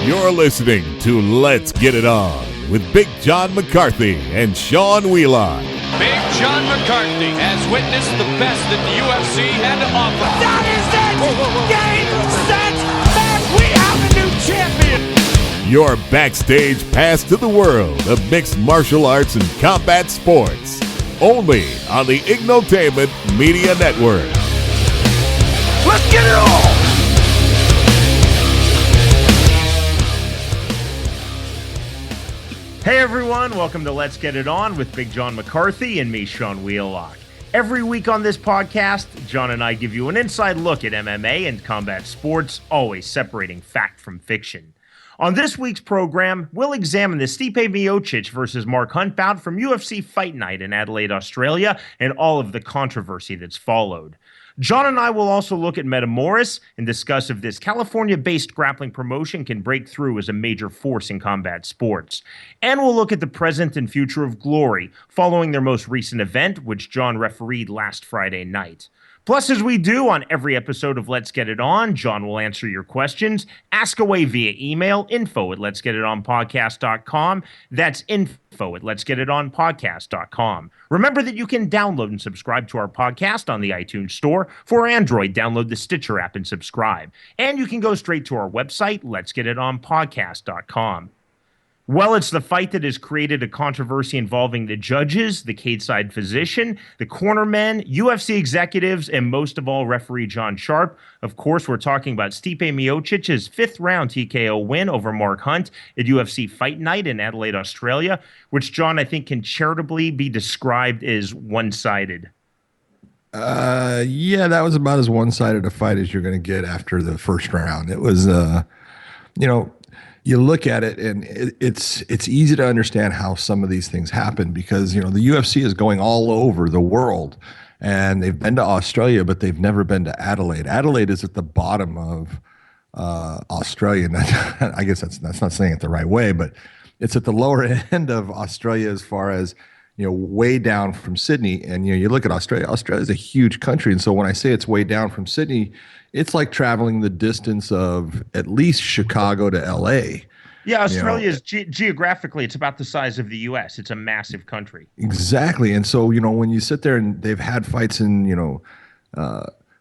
You're listening to Let's Get It On with Big John McCarthy and Sean Wheelock. Big John McCarthy has witnessed the best that the UFC had to offer. That is it! Game, set, match! We have a new champion! Your backstage pass to the world of mixed martial arts and combat sports. Only on the Ignotainment Media Network. Let's get it on! Hey everyone, welcome to Let's Get It On with Big John McCarthy and me, Sean Wheelock. Every week on this podcast, John and I give you an inside look at MMA and combat sports, always separating fact from fiction. On this week's program, we'll examine the Stipe Miocic versus Mark Hunt bout from UFC Fight Night in Adelaide, Australia, and all of the controversy that's followed. John and I will also look at Metamoris and discuss if this California-based grappling promotion can break through as a major force in combat sports. And we'll look at the present and future of Glory, following their most recent event, which John refereed last Friday night. Plus, as we do on every episode of Let's Get It On, John will answer your questions. Ask away via email, info@letsgetitonpodcast.com. That's info@letsgetitonpodcast.com. Remember that you can download and subscribe to our podcast on the iTunes Store. For Android, download the Stitcher app and subscribe. And you can go straight to our website, letsgetitonpodcast.com. Well, it's the fight that has created a controversy involving the judges, the cage-side physician, the cornermen, UFC executives, and most of all, referee John Sharp. Of course, we're talking about Stipe Miocic's fifth-round TKO win over Mark Hunt at UFC Fight Night in Adelaide, Australia, which, John, I think can charitably be described as one-sided. Yeah, that was about as one-sided a fight as you're going to get after the first round. It was, you look at it and it's easy to understand how some of these things happen because, the UFC is going all over the world and they've been to Australia, but they've never been to Adelaide. Adelaide is at the bottom of Australia. And I guess that's not saying it the right way, but it's at the lower end of Australia as far as, way down from Sydney. And, you look at Australia, Australia is a huge country. And so when I say it's way down from Sydney, it's like traveling the distance of at least Chicago to LA. Yeah, Australia is geographically, it's about the size of the U.S. It's a massive country. Exactly. And so, when you sit there and they've had fights in,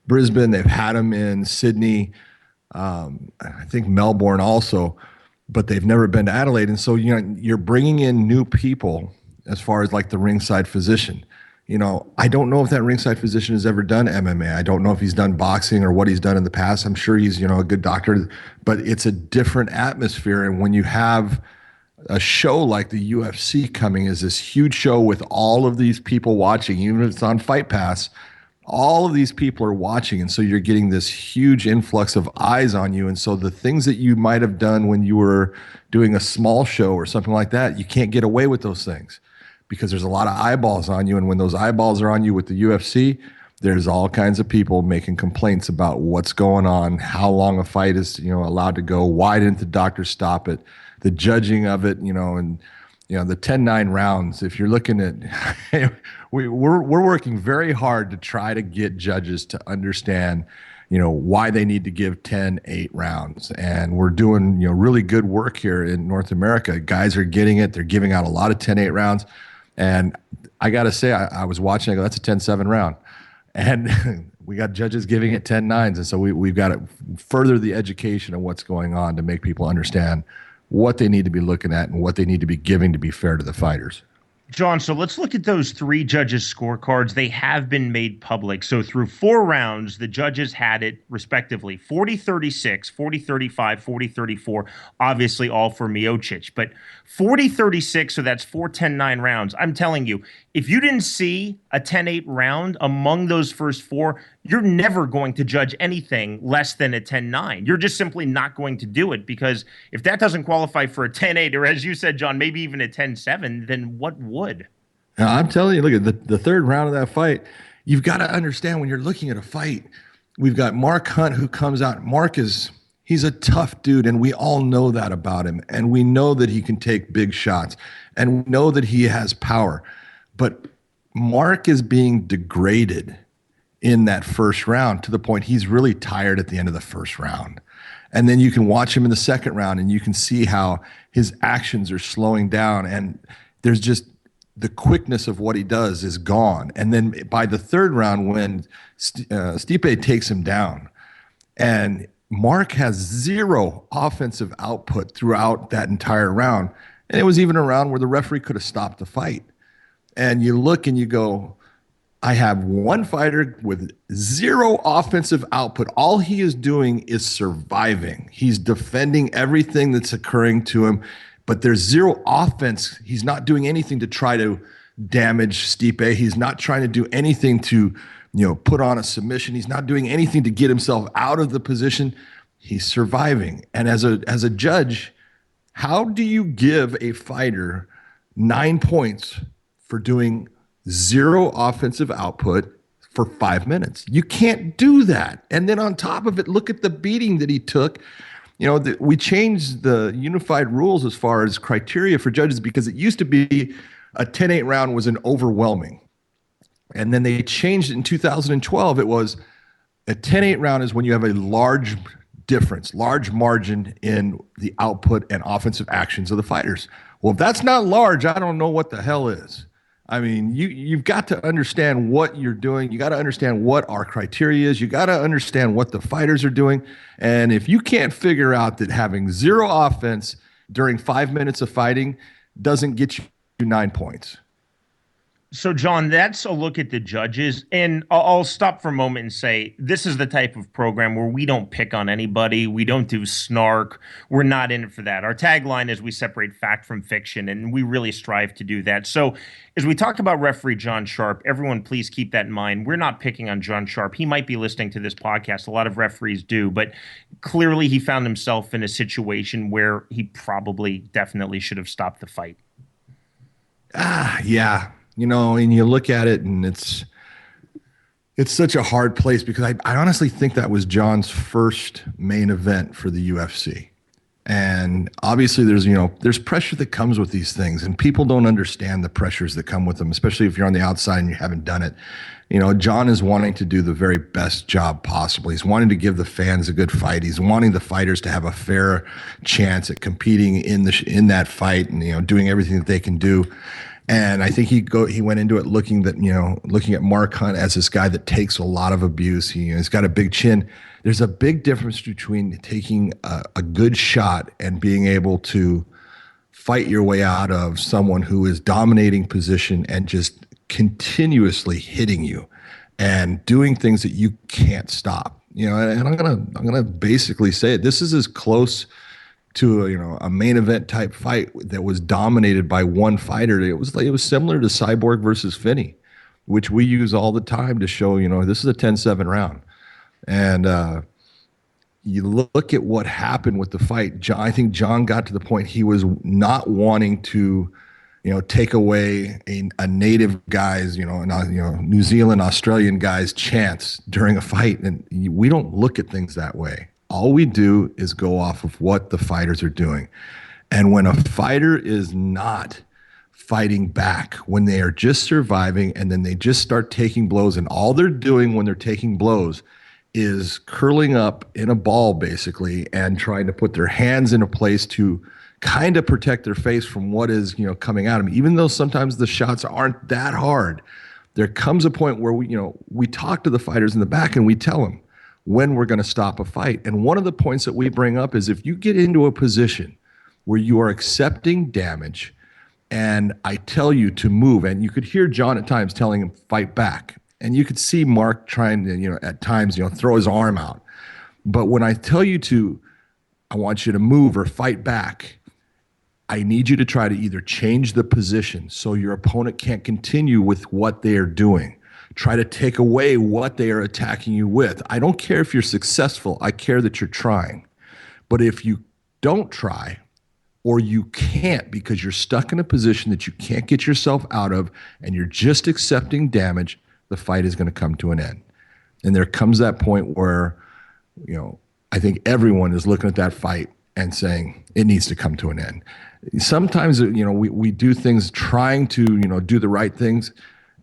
Brisbane, they've had them in Sydney, I think Melbourne also, but they've never been to Adelaide. And so, you're bringing in new people as far as like the ringside physician. I don't know if that ringside physician has ever done MMA. I don't know if he's done boxing or what he's done in the past. I'm sure he's, a good doctor, but it's a different atmosphere. And when you have a show like the UFC coming as this huge show with all of these people watching, even if it's on Fight Pass, all of these people are watching. And so you're getting this huge influx of eyes on you. And so the things that you might have done when you were doing a small show or something like that, you can't get away with those things, because there's a lot of eyeballs on you. And when those eyeballs are on you with the UFC, there's all kinds of people making complaints about what's going on, how long a fight is, allowed to go, why didn't the doctor stop it, the judging of it, and, the 10-9 rounds. If you're looking at, we're working very hard to try to get judges to understand, why they need to give 10-8 rounds. And we're doing, really good work here in North America. Guys are getting it. They're giving out a lot of 10-8 rounds. And I got to say, I was watching, I go, that's a 10-7 round. And we got judges giving it 10-9s. And so we've got to further the education of what's going on to make people understand what they need to be looking at and what they need to be giving to be fair to the fighters. John, so let's look at those three judges' scorecards. They have been made public. So through 4 rounds, the judges had it respectively 40-36, 40-35, 40-34, obviously all for Miocic. But 40-36, so that's 4 10-9 rounds. I'm telling you, if you didn't see a 10-8 round among those first 4, you're never going to judge anything less than a 10-9. You're just simply not going to do it, because if that doesn't qualify for a 10-8, or as you said, John, maybe even a 10-7, then what would? Now, I'm telling you, look at the third round of that fight. You've got to understand when you're looking at a fight, we've got Mark Hunt who comes out. He's a tough dude, and we all know that about him. And we know that he can take big shots, and we know that he has power. But Mark is being degraded in that first round, to the point he's really tired at the end of the first round. And then you can watch him in the second round and you can see how his actions are slowing down, and there's just the quickness of what he does is gone. And then by the third round, when Stipe takes him down, and Mark has zero offensive output throughout that entire round. And it was even a round where the referee could have stopped the fight. And you look and you go, I have one fighter with zero offensive output. All he is doing is surviving. He's defending everything that's occurring to him, but there's zero offense. He's not doing anything to try to damage Stipe. He's not trying to do anything to, put on a submission. He's not doing anything to get himself out of the position. He's surviving. And as a judge, how do you give a fighter 9 points for doing zero offensive output for 5 minutes? You can't do that. And then on top of it, look at the beating that he took. We changed the unified rules as far as criteria for judges, because it used to be a 10-8 round was an overwhelming. And then they changed it in 2012. It was a 10-8 round is when you have a large difference, large margin in the output and offensive actions of the fighters. Well, if that's not large, I don't know what the hell is. I mean, you've got to understand what you're doing. You got to understand what our criteria is. You got to understand what the fighters are doing. And if you can't figure out that having zero offense during 5 minutes of fighting doesn't get you 9 points. So, John, that's a look at the judges. And I'll stop for a moment and say this is the type of program where we don't pick on anybody. We don't do snark. We're not in it for that. Our tagline is we separate fact from fiction, and we really strive to do that. So as we talk about referee John Sharp, everyone please keep that in mind. We're not picking on John Sharp. He might be listening to this podcast. A lot of referees do. But clearly he found himself in a situation where he definitely should have stopped the fight. Yeah. And you look at it and it's such a hard place, because I honestly think that was John's first main event for the UFC. And obviously there's pressure that comes with these things, and people don't understand the pressures that come with them, especially if you're on the outside and you haven't done it. John is wanting to do the very best job possible. He's wanting to give the fans a good fight. He's wanting the fighters to have a fair chance at competing in that fight and, doing everything that they can do. And I think he went into it looking at Mark Hunt as this guy that takes a lot of abuse. He's got a big chin. There's a big difference between taking a good shot and being able to fight your way out of someone who is dominating position and just continuously hitting you and doing things that you can't stop. And I'm gonna basically say it. This is as close to a main event type fight that was dominated by one fighter. It was similar to Cyborg versus Finney, which we use all the time to show this is a 10-7 round. And you look at what happened with the fight. I think John got to the point he was not wanting to take away a native guy's New Zealand, Australian guy's chance during a fight, and we don't look at things that way. All we do is go off of what the fighters are doing. And when a fighter is not fighting back, when they are just surviving and then they just start taking blows, and all they're doing when they're taking blows is curling up in a ball basically and trying to put their hands in a place to kind of protect their face from what is coming at them, even though sometimes the shots aren't that hard. There comes a point where we talk to the fighters in the back and we tell them when we're going to stop a fight. And one of the points that we bring up is if you get into a position where you are accepting damage and I tell you to move, and you could hear John at times telling him fight back, and you could see Mark trying to at times throw his arm out. But when I tell you I want you to move or fight back, I need you to try to either change the position so your opponent can't continue with what they are doing. Try to take away what they are attacking you with. I don't care if you're successful. I care that you're trying. But if you don't try, or you can't because you're stuck in a position that you can't get yourself out of and you're just accepting damage, the fight is going to come to an end. And there comes that point where, I think everyone is looking at that fight and saying it needs to come to an end. Sometimes, we do things trying to, do the right things,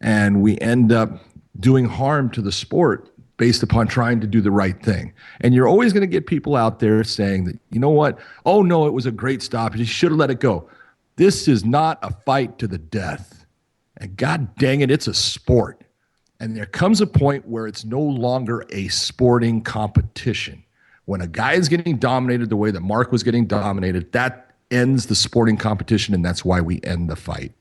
and we end up doing harm to the sport based upon trying to do the right thing. And you're always going to get people out there saying that, you know what? Oh, no, it was a great stop. You should have let it go. This is not a fight to the death. And God dang it, it's a sport. And there comes a point where it's no longer a sporting competition. When a guy is getting dominated the way that Mark was getting dominated, that ends the sporting competition, and that's why we end the fight.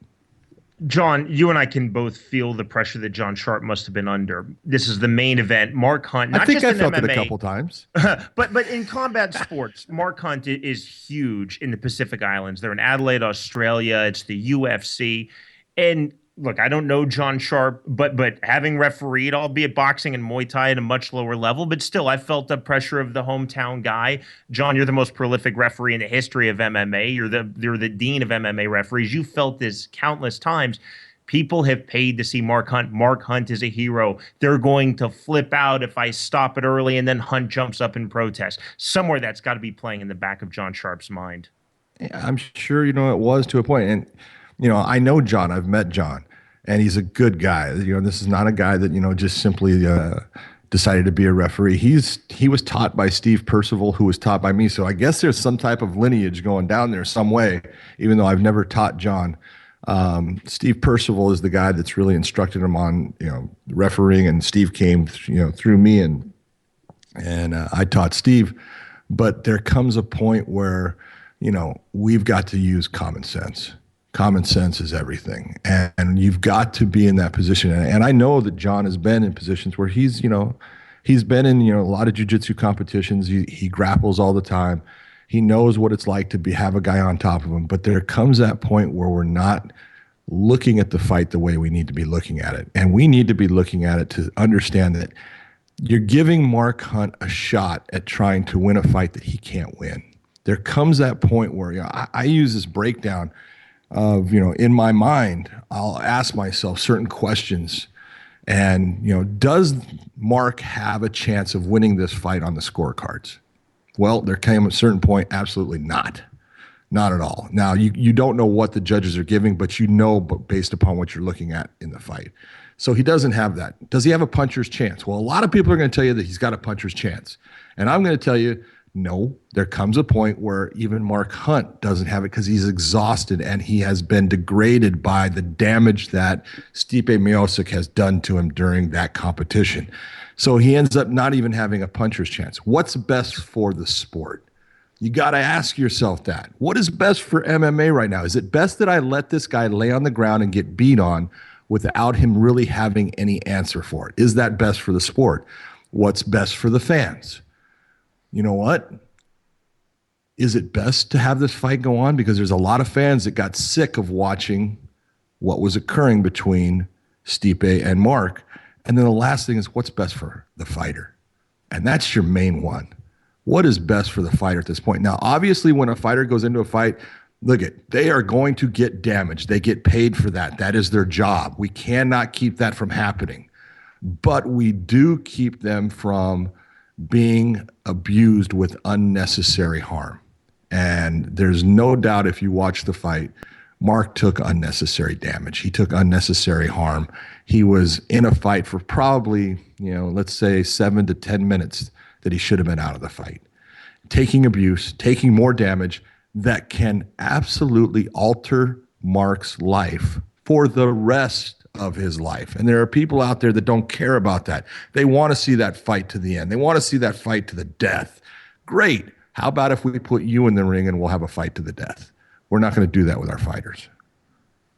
John, you and I can both feel the pressure that John Sharp must have been under. This is the main event. Mark Hunt, not I think just I in felt MMA, it a couple times. but in combat sports, Mark Hunt is huge in the Pacific Islands. They're in Adelaide, Australia. It's the UFC. And look, I don't know John Sharp, but having refereed, albeit boxing and Muay Thai at a much lower level, but still, I felt the pressure of the hometown guy. John, you're the most prolific referee in the history of MMA. You're the dean of MMA referees. You felt this countless times. People have paid to see Mark Hunt. Mark Hunt is a hero. They're going to flip out if I stop it early, and then Hunt jumps up in protest. Somewhere that's got to be playing in the back of John Sharp's mind. Yeah, I'm sure, it was to a point. And, I know John. I've met John. And he's a good guy. This is not a guy that, just simply decided to be a referee. He was taught by Steve Percival, who was taught by me. So I guess there's some type of lineage going down there some way, even though I've never taught John. Steve Percival is the guy that's really instructed him on, refereeing, and Steve came, through me, and I taught Steve. But there comes a point where, we've got to use common sense. Common sense is everything. And you've got to be in that position. And I know that John has been in positions where he's been in, a lot of jiu-jitsu competitions. He grapples all the time. He knows what it's like to have a guy on top of him. But there comes that point where we're not looking at the fight the way we need to be looking at it. And we need to be looking at it to understand that you're giving Mark Hunt a shot at trying to win a fight that he can't win. There comes that point where, I use this breakdown of, in my mind, I'll ask myself certain questions. And, does Mark have a chance of winning this fight on the scorecards? Well, there came a certain point, absolutely not. Not at all. Now, you don't know what the judges are giving, but based upon what you're looking at in the fight. So he doesn't have that. Does he have a puncher's chance? Well, a lot of people are going to tell you that he's got a puncher's chance. And I'm going to tell you, no, there comes a point where even Mark Hunt doesn't have it because he's exhausted and he has been degraded by the damage that Stipe Miocic has done to him during that competition. So he ends up not even having a puncher's chance. What's best for the sport? You got to ask yourself that. What is best for MMA right now? Is it best that I let this guy lay on the ground and get beat on without him really having any answer for it? Is that best for the sport? What's best for the fans? You know what? Is it best to have this fight go on? Because there's a lot of fans that got sick of watching what was occurring between Stipe and Mark. And then the last thing is, what's best for the fighter? And that's your main one. What is best for the fighter at this point? Now, obviously, when a fighter goes into a fight, they are going to get damaged. They get paid for that. That is their job. We cannot keep that from happening. But we do keep them from being abused with unnecessary harm. And there's no doubt, if you watch the fight, Mark took unnecessary damage. He took unnecessary harm. He was in a fight for probably, let's say 7 to 10 minutes that he should have been out of the fight. Taking abuse, taking more damage that can absolutely alter Mark's life for the rest of his life. And there are people out there that don't care about that. They want to see that fight to the end. They want to see that fight to the death. Great. How about if we put you in the ring and we'll have a fight to the death? We're not going to do that with our fighters.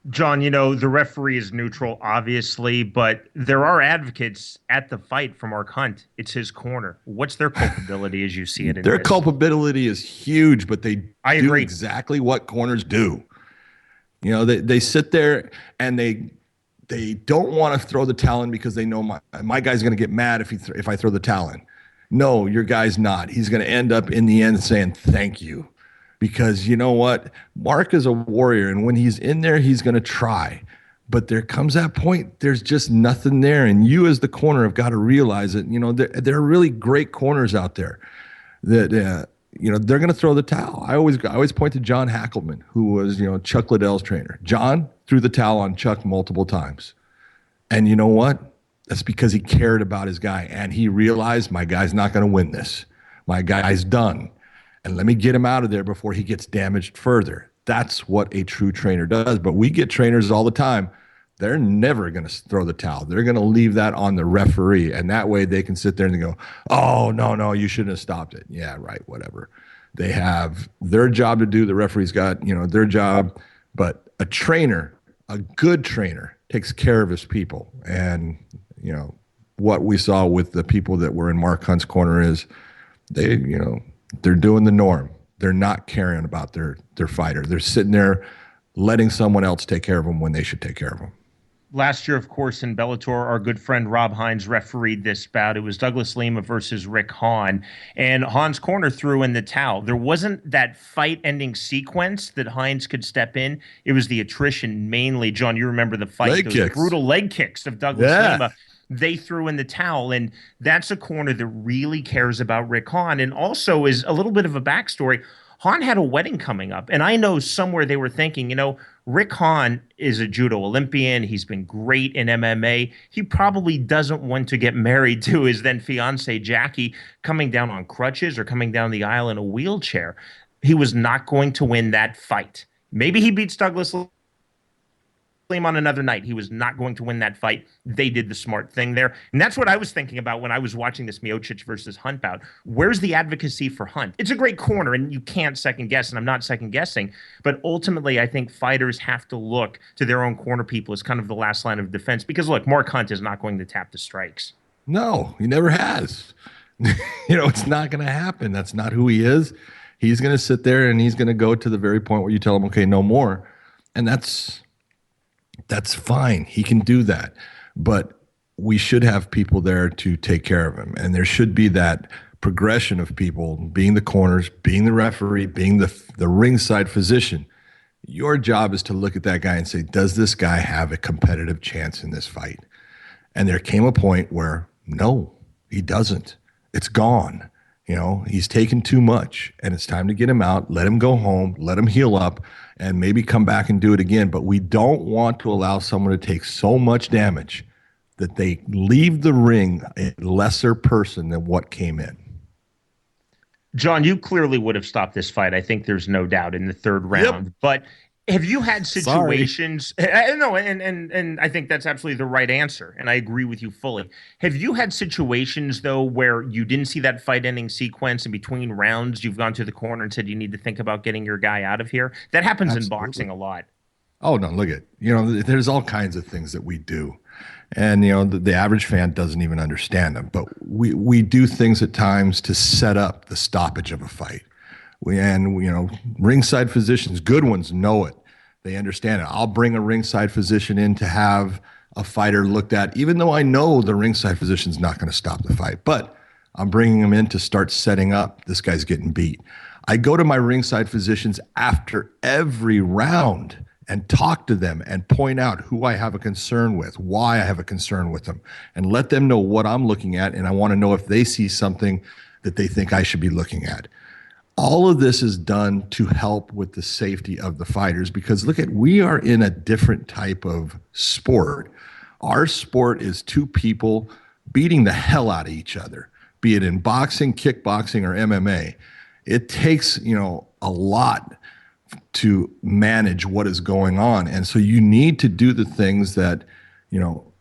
John, the referee is neutral, obviously, but there are advocates at the fight for Mark Hunt. It's his corner. What's their culpability as you see it? Their culpability is huge, but they do agree. Exactly what corners do. They sit there and they don't want to throw the towel in because they know my guy's going to get mad if I throw the towel in. No, your guy's not. He's going to end up in the end saying thank you. Because you know what? Mark is a warrior, and when he's in there, he's going to try. But there comes that point, there's just nothing there. And you as the corner have got to realize it. There are really great corners out there that, they're going to throw the towel. I always point to John Hackelman, who was, Chuck Liddell's trainer. John threw the towel on Chuck multiple times. And you know what? That's because he cared about his guy, and he realized my guy's not going to win this. My guy's done, and let me get him out of there before he gets damaged further. That's what a true trainer does. But we get trainers all the time. They're never going to throw the towel. They're going to leave that on the referee, and that way they can sit there and go, "Oh, no, you shouldn't have stopped it." Yeah, right, whatever. They have their job to do. The referee's got, their job. But a trainer, a good trainer, takes care of his people. And, what we saw with the people that were in Mark Hunt's corner is they're doing the norm. They're not caring about their fighter. They're sitting there letting someone else take care of them when they should take care of them. Last year, of course, in Bellator, our good friend Rob Hines refereed this bout. It was Douglas Lima versus Rick Hahn, and Hahn's corner threw in the towel. There wasn't that fight-ending sequence that Hines could step in. It was the attrition mainly. John, you remember the fight, those brutal leg kicks of Douglas Lima. They threw in the towel, and that's a corner that really cares about Rick Hahn, and also is a little bit of a backstory. Hahn had a wedding coming up, and I know somewhere they were thinking, Rick Hahn is a judo Olympian. He's been great in MMA. He probably doesn't want to get married to his then fiancee, Jackie, coming down on crutches or coming down the aisle in a wheelchair. He was not going to win that fight. Maybe he beats Douglas Lima on another night. He was not going to win that fight. They did the smart thing there. And that's what I was thinking about when I was watching this Miocic versus Hunt bout. Where's the advocacy for Hunt? It's a great corner, and you can't second guess, and I'm not second guessing. But ultimately, I think fighters have to look to their own corner people as kind of the last line of defense. Because, look, Mark Hunt is not going to tap the strikes. No, he never has. It's not going to happen. That's not who he is. He's going to sit there, and he's going to go to the very point where you tell him, okay, no more. And that's fine. He can do that. But we should have people there to take care of him. And there should be that progression of people being the corners, being the referee, being the ringside physician. Your job is to look at that guy and say, does this guy have a competitive chance in this fight? And there came a point where, no, he doesn't. It's gone. He's taken too much, and it's time to get him out, let him go home, let him heal up, and maybe come back and do it again. But we don't want to allow someone to take so much damage that they leave the ring a lesser person than what came in. John, you clearly would have stopped this fight. I think there's no doubt in the third round. Yep. But have you had situations? No, and I think that's absolutely the right answer, and I agree with you fully. Have you had situations though where you didn't see that fight-ending sequence in between rounds? You've gone to the corner and said you need to think about getting your guy out of here. That happens in boxing a lot. Oh no, look at there's all kinds of things that we do, and the average fan doesn't even understand them. But we do things at times to set up the stoppage of a fight. Ringside physicians, good ones, know it. They understand it. I'll bring a ringside physician in to have a fighter looked at, even though I know the ringside physician's not going to stop the fight. But I'm bringing him in to start setting up. This guy's getting beat. I go to my ringside physicians after every round and talk to them and point out who I have a concern with, why I have a concern with them, and let them know what I'm looking at. And I want to know if they see something that they think I should be looking at. All of this is done to help with the safety of the fighters because we are in a different type of sport. Our sport is two people beating the hell out of each other, be it in boxing, kickboxing, or MMA. It takes, a lot to manage what is going on. And so you need to do the things that,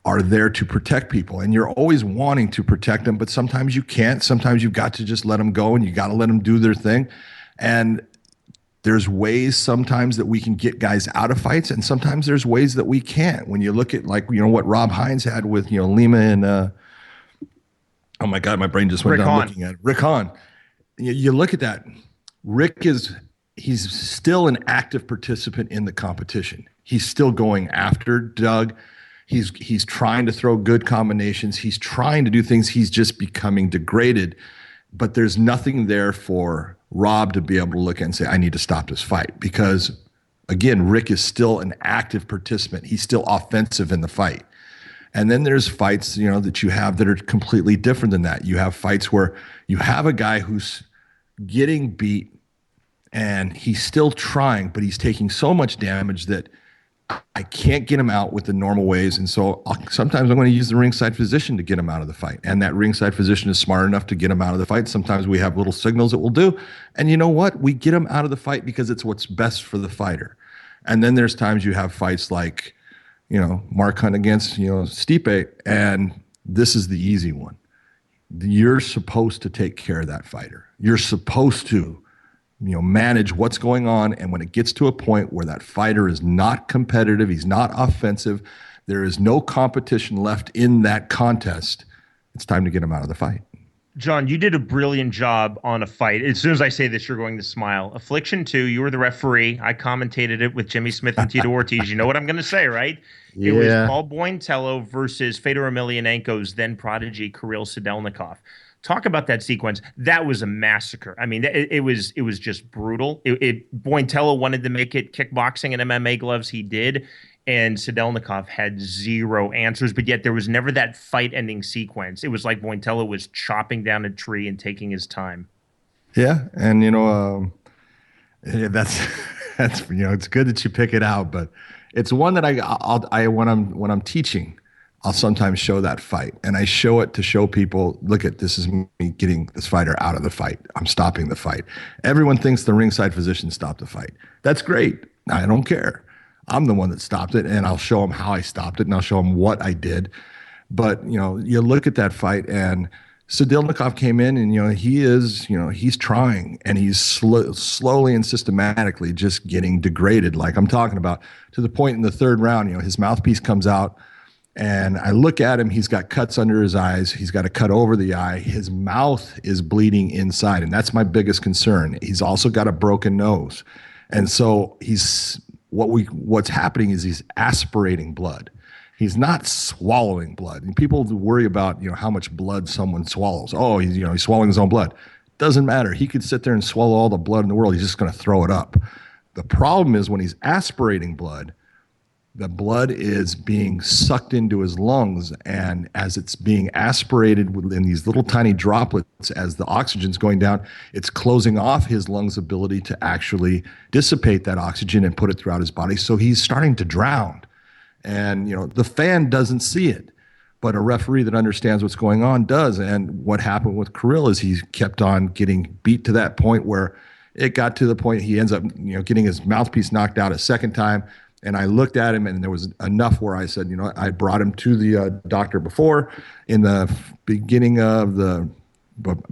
are there to protect people. And you're always wanting to protect them, but sometimes you can't. Sometimes you've got to just let them go and you got to let them do their thing. And there's ways sometimes that we can get guys out of fights, and sometimes there's ways that we can't. When you look at what Rob Hines had with, Lima and, oh my God, my brain just went down looking at it. Rick Hahn. You look at that. He's still an active participant in the competition. He's still going after Doug. He's trying to throw good combinations. He's trying to do things. He's just becoming degraded. But there's nothing there for Rob to be able to look at and say, I need to stop this fight. Because, again, Rick is still an active participant. He's still offensive in the fight. And then there's fights, that you have that are completely different than that. You have fights where you have a guy who's getting beat and he's still trying, but he's taking so much damage that I can't get him out with the normal ways. And so sometimes I'm going to use the ringside physician to get him out of the fight. And that ringside physician is smart enough to get him out of the fight. Sometimes we have little signals that we'll do. And you know what? We get him out of the fight because it's what's best for the fighter. And then there's times you have fights like, Mark Hunt against, Stipe. And this is the easy one. You're supposed to take care of that fighter. You're supposed to manage what's going on. And when it gets to a point where that fighter is not competitive, he's not offensive, there is no competition left in that contest, it's time to get him out of the fight. John, you did a brilliant job on a fight. As soon as I say this, you're going to smile. Affliction 2, you were the referee. I commentated it with Jimmy Smith and Tito Ortiz. You know what I'm going to say, right? Yeah. It was Paul Bointello versus Fedor Emelianenko's then prodigy Kirill Sedelnikov. Talk about that sequence. That was a massacre. I mean, it was just brutal. Bointello wanted to make it kickboxing and MMA gloves. He did. And Sedelnikov had zero answers, but yet there was never that fight-ending sequence. It was like Bointello was chopping down a tree and taking his time. Yeah, and that's it's good that you pick it out, but it's one that I when I'm teaching, I'll sometimes show that fight, and I show it to show people, look at this is me getting this fighter out of the fight. I'm stopping the fight. Everyone thinks the ringside physician stopped the fight. That's great. I don't care. I'm the one that stopped it, and I'll show them how I stopped it, and I'll show them what I did. But, you look at that fight, and Sedelnikov came in, and, he's trying, and he's slowly and systematically just getting degraded, like I'm talking about, to the point in the third round, his mouthpiece comes out, and I look at him. He's got cuts under his eyes. He's got a cut over the eye. His mouth is bleeding inside, and that's my biggest concern. He's also got a broken nose. And so what's happening is he's aspirating blood. He's not swallowing blood. And people worry about, how much blood someone swallows. Oh, he's swallowing his own blood. Doesn't matter. He could sit there and swallow all the blood in the world. He's just going to throw it up. The problem is when he's aspirating blood, the blood is being sucked into his lungs, and as it's being aspirated in these little tiny droplets, as the oxygen's going down, it's closing off his lungs' ability to actually dissipate that oxygen and put it throughout his body. So he's starting to drown. And, the fan doesn't see it, but a referee that understands what's going on does. And what happened with Kirill is he kept on getting beat to that point where it got to the point he ends up, getting his mouthpiece knocked out a second time. And I looked at him, and there was enough where I said, I brought him to the doctor before. In the beginning of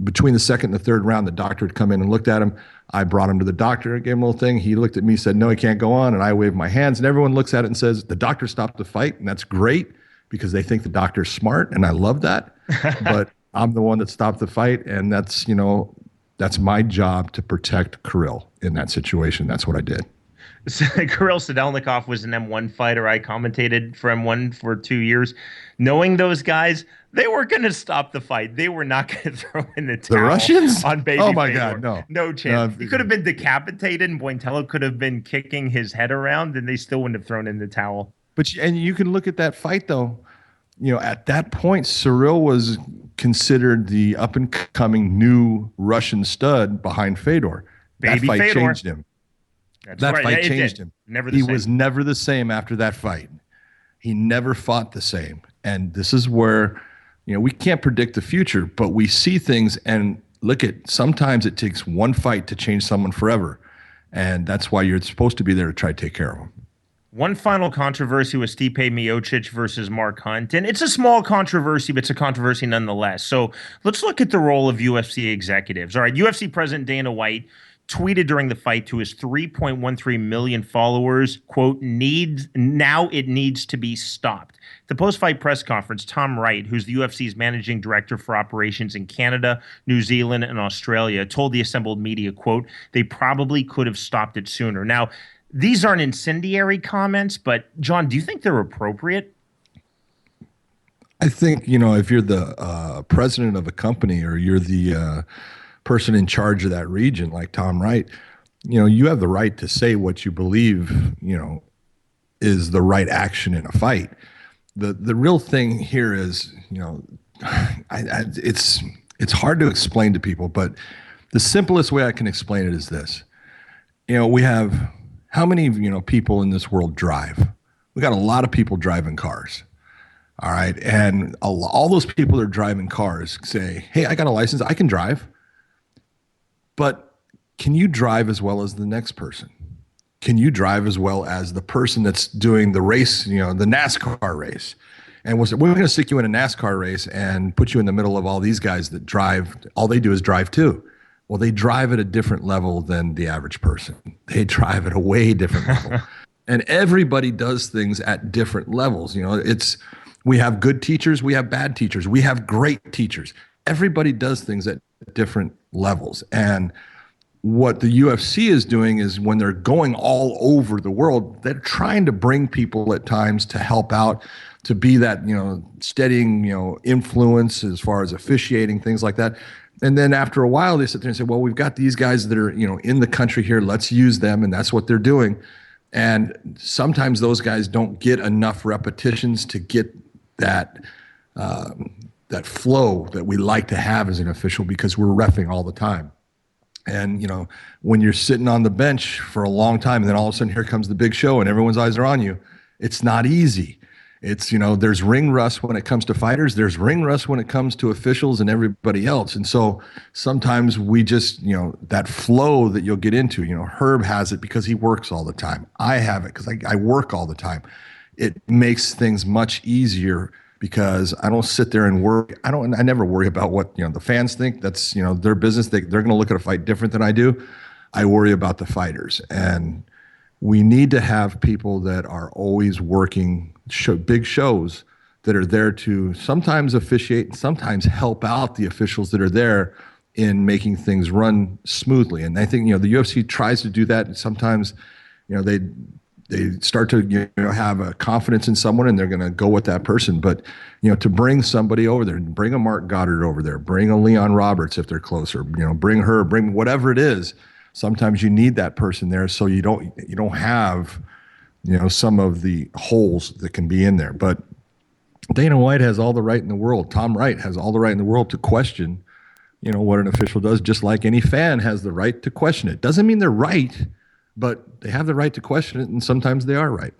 between the second and the third round, the doctor had come in and looked at him. I brought him to the doctor, gave him a little thing. He looked at me, said, no, he can't go on. And I waved my hands, and everyone looks at it and says, the doctor stopped the fight. And that's great because they think the doctor's smart, and I love that. But I'm the one that stopped the fight, and that's my job to protect Kirill in that situation. That's what I did. Kirill Sedelnikov was an M1 fighter. I commentated for M1 for 2 years. Knowing those guys, they were going to stop the fight. They were not going to throw in the towel. The Russians? On baby Oh, my Fedor. God, no chance. He could have been decapitated, and Bointello could have been kicking his head around, and they still wouldn't have thrown in the towel. But you can look at that fight, though. At that point, Cyril was considered the up-and-coming new Russian stud behind Fedor. Baby that fight Fedor. changed him. That fight changed him. He was never the same after that fight. He never fought the same. And this is where, we can't predict the future, but we see things and sometimes it takes one fight to change someone forever. And that's why you're supposed to be there to try to take care of them. One final controversy was Stipe Miocic versus Mark Hunt. And it's a small controversy, but it's a controversy nonetheless. So let's look at the role of UFC executives. All right, UFC President Dana White tweeted during the fight to his 3.13 million followers, quote, now it needs to be stopped. At the post-fight press conference, Tom Wright, who's the UFC's managing director for operations in Canada, New Zealand, and Australia, told the assembled media, quote, they probably could have stopped it sooner. Now, these aren't incendiary comments, but John, do you think they're appropriate? I think, if you're the president of a company or you're the person in charge of that region, like Tom Wright, you have the right to say what you believe, is the right action in a fight. The real thing here is, it's hard to explain to people, but the simplest way I can explain it is this. We have how many, people in this world drive? we got a lot of people driving cars. All right. And all those people that are driving cars say, hey, I got a license. I can drive. But can you drive as well as the next person? Can you drive as well as the person that's doing the race, the NASCAR race? And we're going to stick you in a NASCAR race and put you in the middle of all these guys that drive. All they do is drive too. Well, they drive at a different level than the average person. They drive at a way different level. And everybody does things at different levels. We have good teachers, we have bad teachers, we have great teachers. Everybody does things at different levels. And what the UFC is doing is when they're going all over the world, they're trying to bring people at times to help out, to be that, steadying, influence as far as officiating, things like that. And then after a while, they sit there and say, well, we've got these guys that are, in the country here, let's use them. And that's what they're doing. And sometimes those guys don't get enough repetitions to get that flow that we like to have as an official, because we're reffing all the time. And, when you're sitting on the bench for a long time and then all of a sudden here comes the big show and everyone's eyes are on you, it's not easy. It's, there's ring rust when it comes to fighters. There's ring rust when it comes to officials and everybody else. And so sometimes we just, that flow that you'll get into, Herb has it because he works all the time. I have it because I work all the time. It makes things much easier because I don't sit there and worry. I never worry about what, the fans think. That's, their business. They're going to look at a fight different than I do. I worry about the fighters. And we need to have people that are always working big shows that are there to sometimes officiate and sometimes help out the officials that are there in making things run smoothly. And I think, the UFC tries to do that. And sometimes, they start to have a confidence in someone and they're going to go with that person. But, to bring somebody over there, bring a Mark Goddard over there, bring a Leon Roberts if they're closer, bring whatever it is. Sometimes you need that person there so you don't have, some of the holes that can be in there. But Dana White has all the right in the world. Tom Wright has all the right in the world to question, what an official does, just like any fan has the right to question it. Doesn't mean they're right, but they have the right to question it, and sometimes they are right.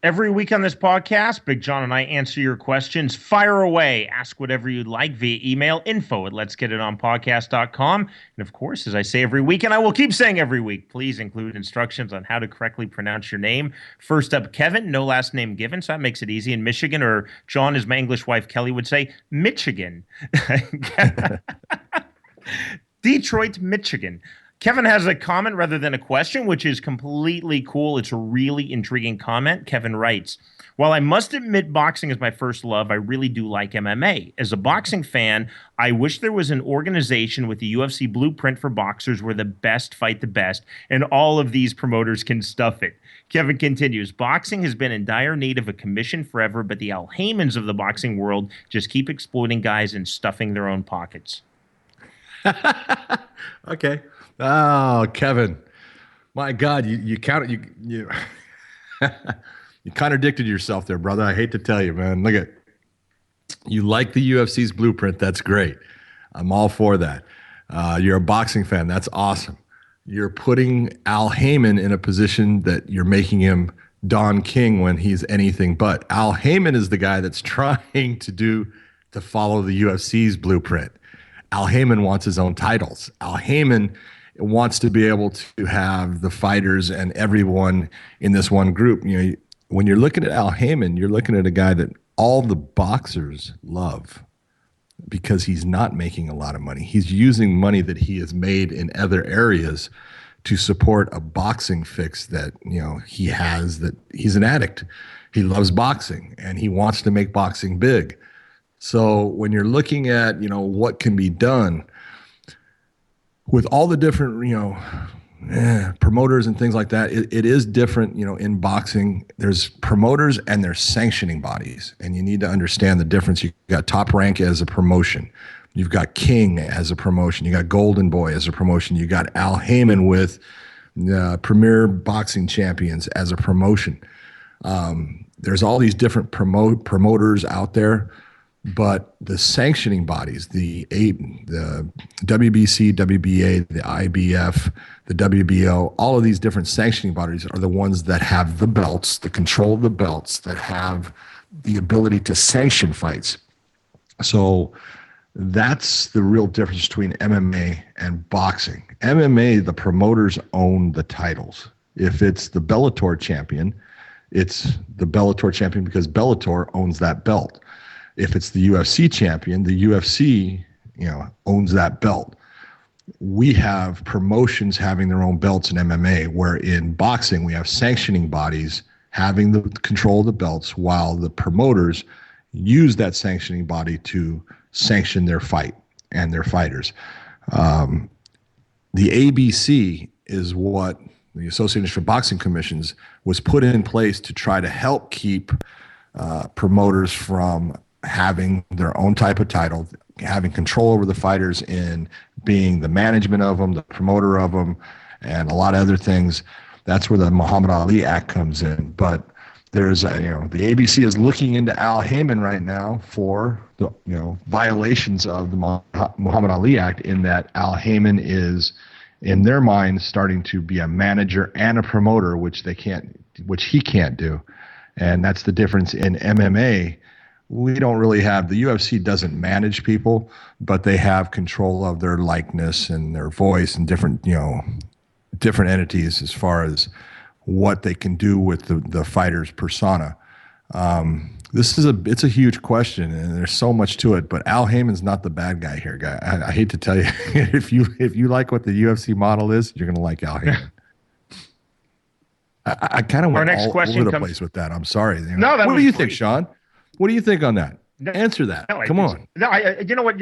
Every week on this podcast, Big John and I answer your questions. Fire away. Ask whatever you'd like via email, info@letsgetitonpodcast.com. And of course, as I say every week, and I will keep saying every week, please include instructions on how to correctly pronounce your name. First up, Kevin, no last name given, so that makes it easy. In Michigan, or John, as my English wife Kelly would say, Michigan. Detroit, Michigan. Kevin has a comment rather than a question, which is completely cool. It's a really intriguing comment. Kevin writes, while I must admit boxing is my first love, I really do like MMA. As a boxing fan, I wish there was an organization with the UFC blueprint for boxers where the best fight the best, and all of these promoters can stuff it. Kevin continues, boxing has been in dire need of a commission forever, but the Al Haymans of the boxing world just keep exploiting guys and stuffing their own pockets. Okay. Oh, Kevin, my God, you contradicted yourself there, brother. I hate to tell you, man. Look at, you like the UFC's blueprint. That's great. I'm all for that. You're a boxing fan. That's awesome. You're putting Al Heyman in a position that you're making him Don King when he's anything but. Al Heyman is the guy that's trying to follow the UFC's blueprint. Al Heyman wants his own titles. Al Heyman wants to be able to have the fighters and everyone in this one group. When you're looking at Al Heyman, you're looking at a guy that all the boxers love because he's not making a lot of money. He's using money that he has made in other areas to support a boxing fix that, he has, that he's an addict. He loves boxing and he wants to make boxing big. So when you're looking at, what can be done with all the different, promoters and things like that, it is different, in boxing. There's promoters and there's sanctioning bodies, and you need to understand the difference. You got Top Rank as a promotion. You've got King as a promotion. You got Golden Boy as a promotion. You got Al Heyman with Premier Boxing Champions as a promotion. There's all these different promoters out there But the sanctioning bodies, the WBC, WBA, the IBF, the WBO, all of these different sanctioning bodies are the ones that have the belts, the control of the belts, that have the ability to sanction fights. So that's the real difference between MMA and boxing. MMA, the promoters own the titles. If it's the Bellator champion, it's the Bellator champion because Bellator owns that belt. If it's the UFC champion, the UFC, owns that belt. We have promotions having their own belts in MMA, where in boxing we have sanctioning bodies having the control of the belts, while the promoters use that sanctioning body to sanction their fight and their fighters. The ABC is what the Association for Boxing Commissions was put in place to try to help keep promoters from having their own type of title, having control over the fighters in being the management of them, the promoter of them, and a lot of other things. That's where the Muhammad Ali Act comes in. But there's the ABC is looking into Al Heyman right now for the violations of the Muhammad Ali Act, in that Al Heyman is, in their mind, starting to be a manager and a promoter, which he can't do. And that's the difference in MMA. We don't really have, the UFC doesn't manage people, but they have control of their likeness and their voice and different entities as far as what they can do with the fighter's persona. It's a huge question, and there's so much to it, but Al Heyman's not the bad guy here, guy. I hate to tell you, if you like what the UFC model is, you're going to like Al Heyman. I kind of went all over the place with that. I'm sorry. No, what do you think, Sean? What do you think on that? Answer that. No, Come on. No, you know what?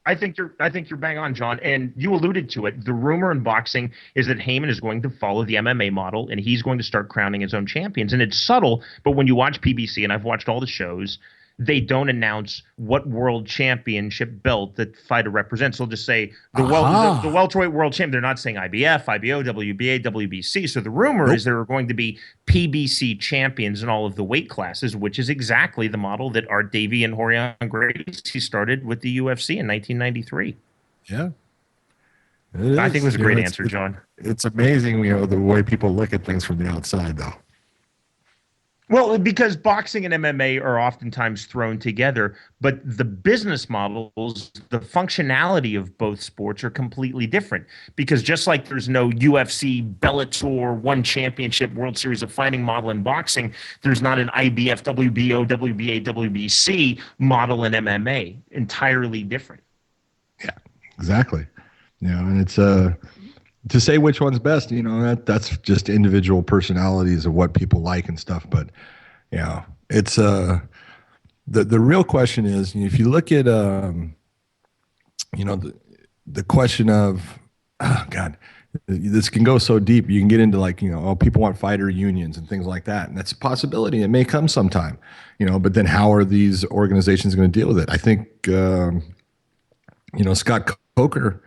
I think you're bang on, John. And you alluded to it. The rumor in boxing is that Heyman is going to follow the MMA model, and he's going to start crowning his own champions. And it's subtle, but when you watch PBC, and I've watched all the shows, they don't announce what world championship belt that fighter represents. They'll just say the welterweight world champion. They're not saying IBF, IBO, WBA, WBC. So the rumor is there are going to be PBC champions in all of the weight classes, which is exactly the model that Art Davie and Rorion Gracie started with the UFC in 1993. Yeah. I think it was a great answer, John. It's amazing, the way people look at things from the outside, though. Well, because boxing and MMA are oftentimes thrown together, but the business models, the functionality of both sports are completely different. Because just like there's no UFC, Bellator, One Championship, World Series of Fighting model in boxing, there's not an IBF, WBO, WBA, WBC model in MMA. Entirely different. Yeah, exactly. And it's to say which one's best, that's just individual personalities of what people like and stuff. But it's the real question is, if you look at the question of, oh God, this can go so deep. You can get into people want fighter unions and things like that, and that's a possibility. It may come sometime, But then how are these organizations going to deal with it? I think Scott Coker,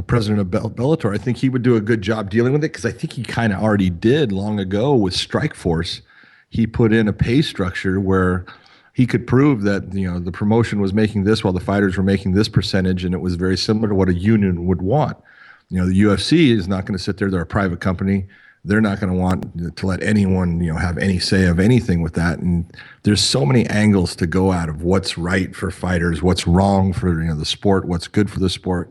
president of Bellator, I think he would do a good job dealing with it, because I think he kind of already did long ago with Strikeforce. He put in a pay structure where he could prove that the promotion was making this while the fighters were making this percentage, and it was very similar to what a union would want. The UFC is not going to sit there; they're a private company. They're not going to want to let anyone have any say of anything with that. And there's so many angles to go at of what's right for fighters, what's wrong for the sport, what's good for the sport.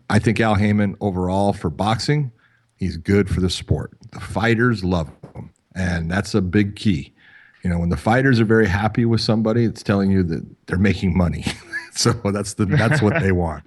I think Al Heyman overall for boxing, he's good for the sport. The fighters love him, and that's a big key. When the fighters are very happy with somebody, it's telling you that they're making money. So that's what they want.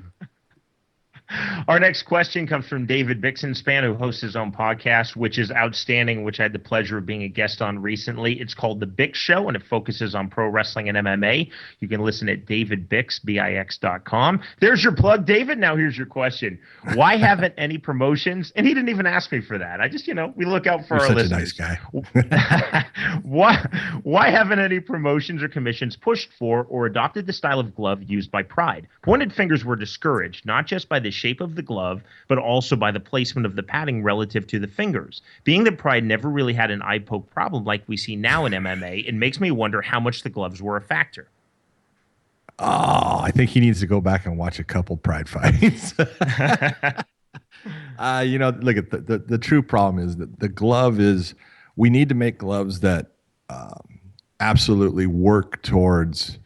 Our next question comes from David Bixenspan, who hosts his own podcast, which is outstanding, which I had the pleasure of being a guest on recently. It's called The Bix Show, and it focuses on pro wrestling and MMA. You can listen at davidbix.com. There's your plug, David. Now here's your question. Why haven't any promotions, and he didn't even ask me for that. I just, we look out for our listeners. You're such a nice guy. Why haven't any promotions or commissions pushed for or adopted the style of glove used by Pride? Pointed fingers were discouraged, not just by the shape of the glove, but also by the placement of the padding relative to the fingers. Being that Pride never really had an eye poke problem like we see now in MMA, it makes me wonder how much the gloves were a factor. Oh, I think he needs to go back and watch a couple Pride fights. Look at the true problem is that the glove is, we need to make gloves that absolutely work towards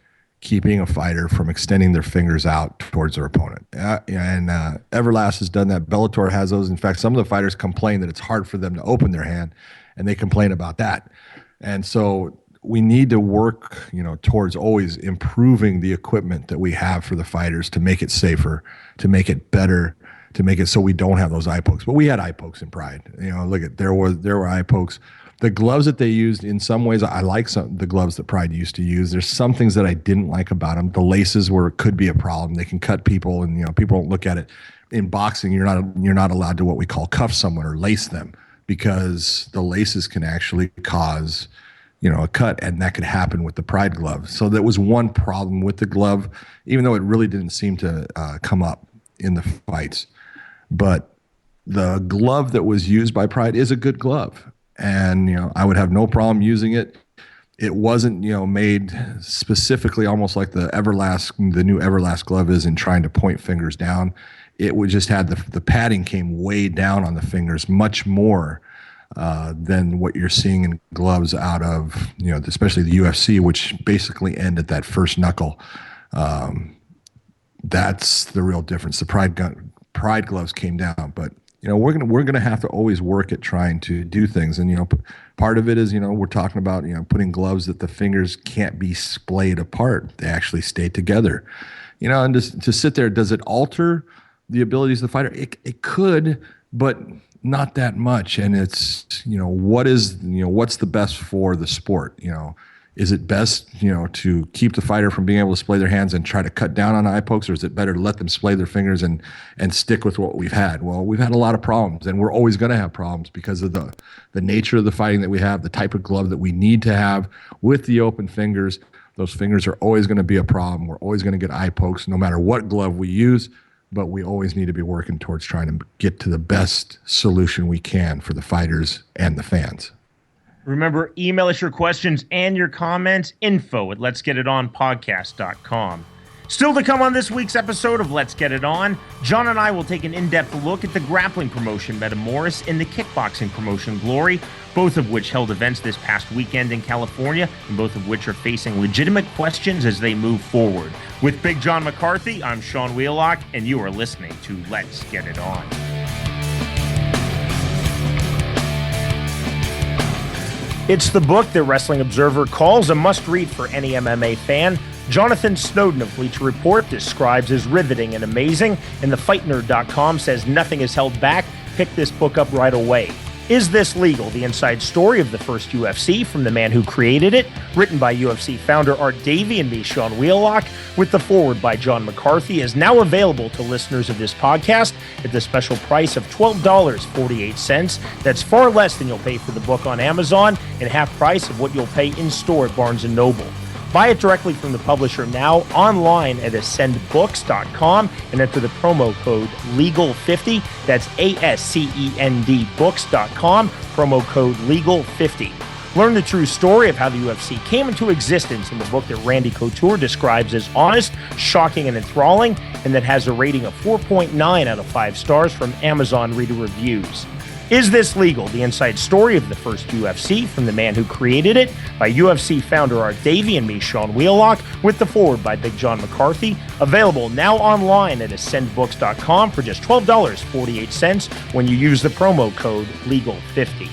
keeping a fighter from extending their fingers out towards their opponent. And Everlast has done that. Bellator has those. In fact, some of the fighters complain that it's hard for them to open their hand, and they complain about that. And so we need to work, towards always improving the equipment that we have for the fighters to make it safer, to make it better, to make it so we don't have those eye pokes. But we had eye pokes in Pride. There were eye pokes. The gloves that they used, in some ways, I like the gloves that Pride used to use. There's some things that I didn't like about them. The laces could be a problem. They can cut people, and people don't look at it. In boxing, you're not allowed to what we call cuff someone or lace them, because the laces can actually cause a cut, and that could happen with the Pride glove. So that was one problem with the glove, even though it really didn't seem to come up in the fights. But the glove that was used by Pride is a good glove. And, I would have no problem using it. It wasn't, made specifically almost like the new Everlast glove is, in trying to point fingers down. It would just had the padding came way down on the fingers, much more than what you're seeing in gloves out of, especially the UFC, which basically end at that first knuckle. That's the real difference. The Pride gloves came down, but we're gonna have to always work at trying to do things. And part of it is we're talking about putting gloves that the fingers can't be splayed apart; they actually stay together. And to sit there, does it alter the abilities of the fighter? It could, but not that much. And it's what's the best for the sport? Is it best, to keep the fighter from being able to splay their hands and try to cut down on eye pokes, or is it better to let them splay their fingers and stick with what we've had? Well, we've had a lot of problems, and we're always going to have problems because of the nature of the fighting that we have, the type of glove that we need to have with the open fingers. Those fingers are always going to be a problem. We're always going to get eye pokes no matter what glove we use, but we always need to be working towards trying to get to the best solution we can for the fighters and the fans. Remember, email us your questions and your comments, info@letsgetitonpodcast.com. Still to come on this week's episode of Let's Get It On, John and I will take an in-depth look at the grappling promotion Metamoris and the kickboxing promotion Glory, both of which held events this past weekend in California, and both of which are facing legitimate questions as they move forward. With Big John McCarthy, I'm Sean Wheelock, and you are listening to Let's Get It On. It's the book that Wrestling Observer calls a must-read for any MMA fan. Jonathan Snowden of Bleacher Report describes as riveting and amazing, and TheFightNerd.com says nothing is held back. Pick this book up right away. Is This Legal? The inside story of the first UFC from the man who created it, written by UFC founder Art Davie and me, Sean Wheelock, with the foreword by John McCarthy, is now available to listeners of this podcast at the special price of $12.48. That's far less than you'll pay for the book on Amazon and half price of what you'll pay in store at Barnes & Noble. Buy it directly from the publisher now online at ascendbooks.com and enter the promo code LEGAL50. That's ASCEND books.com, promo code LEGAL50. Learn the true story of how the UFC came into existence in the book that Randy Couture describes as honest, shocking, and enthralling, and that has a rating of 4.9 out of 5 stars from Amazon Reader Reviews. Is This Legal? The inside story of the first UFC from the man who created it, by UFC founder Art Davie and me, Sean Wheelock, with the foreword by Big John McCarthy. Available now online at ascendbooks.com for just $12.48 when you use the promo code LEGAL50.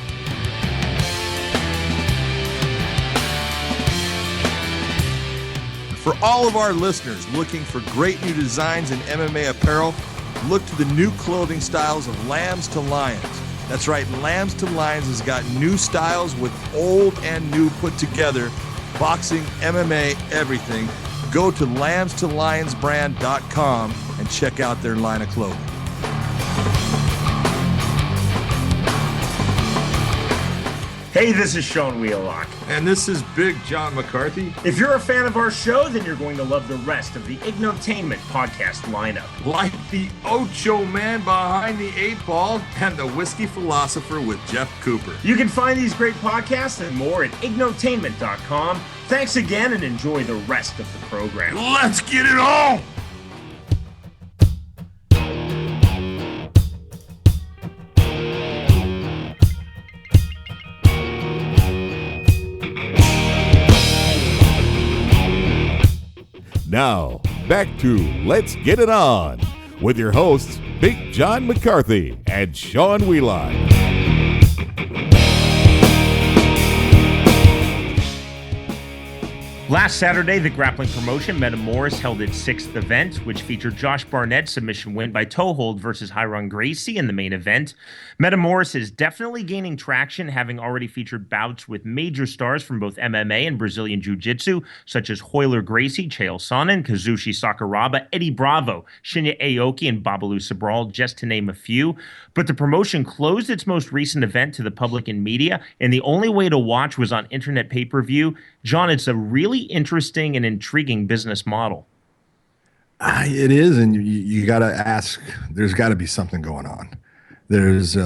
For all of our listeners looking for great new designs in MMA apparel, look to the new clothing styles of Lambs to Lions. That's right, Lambs to Lions has got new styles with old and new put together. Boxing, MMA, everything. Go to lambstolionsbrand.com and check out their line of clothing. Hey, this is Sean Wheelock. And this is Big John McCarthy. If you're a fan of our show, then you're going to love the rest of the Ignotainment podcast lineup. Like the Ocho Man behind the 8 Ball and the Whiskey Philosopher with Jeff Cooper. You can find these great podcasts and more at ignotainment.com. Thanks again and enjoy the rest of the program. Let's get it on! Now, back to Let's Get It On with your hosts, Big John McCarthy and Sean Wheelock. Last Saturday, the grappling promotion Metamoris held its sixth event, which featured Josh Barnett's submission win by toe hold versus Hyron Gracie in the main event. Metamoris is definitely gaining traction, having already featured bouts with major stars from both MMA and Brazilian Jiu-Jitsu, such as Royler Gracie, Chael Sonnen, Kazushi Sakuraba, Eddie Bravo, Shinya Aoki, and Babalu Sabral, just to name a few. But the promotion closed its most recent event to the public and media, and the only way to watch was on internet pay-per-view. John, it's a really interesting and intriguing business model. It is, and you got to ask. There's got to be something going on. There's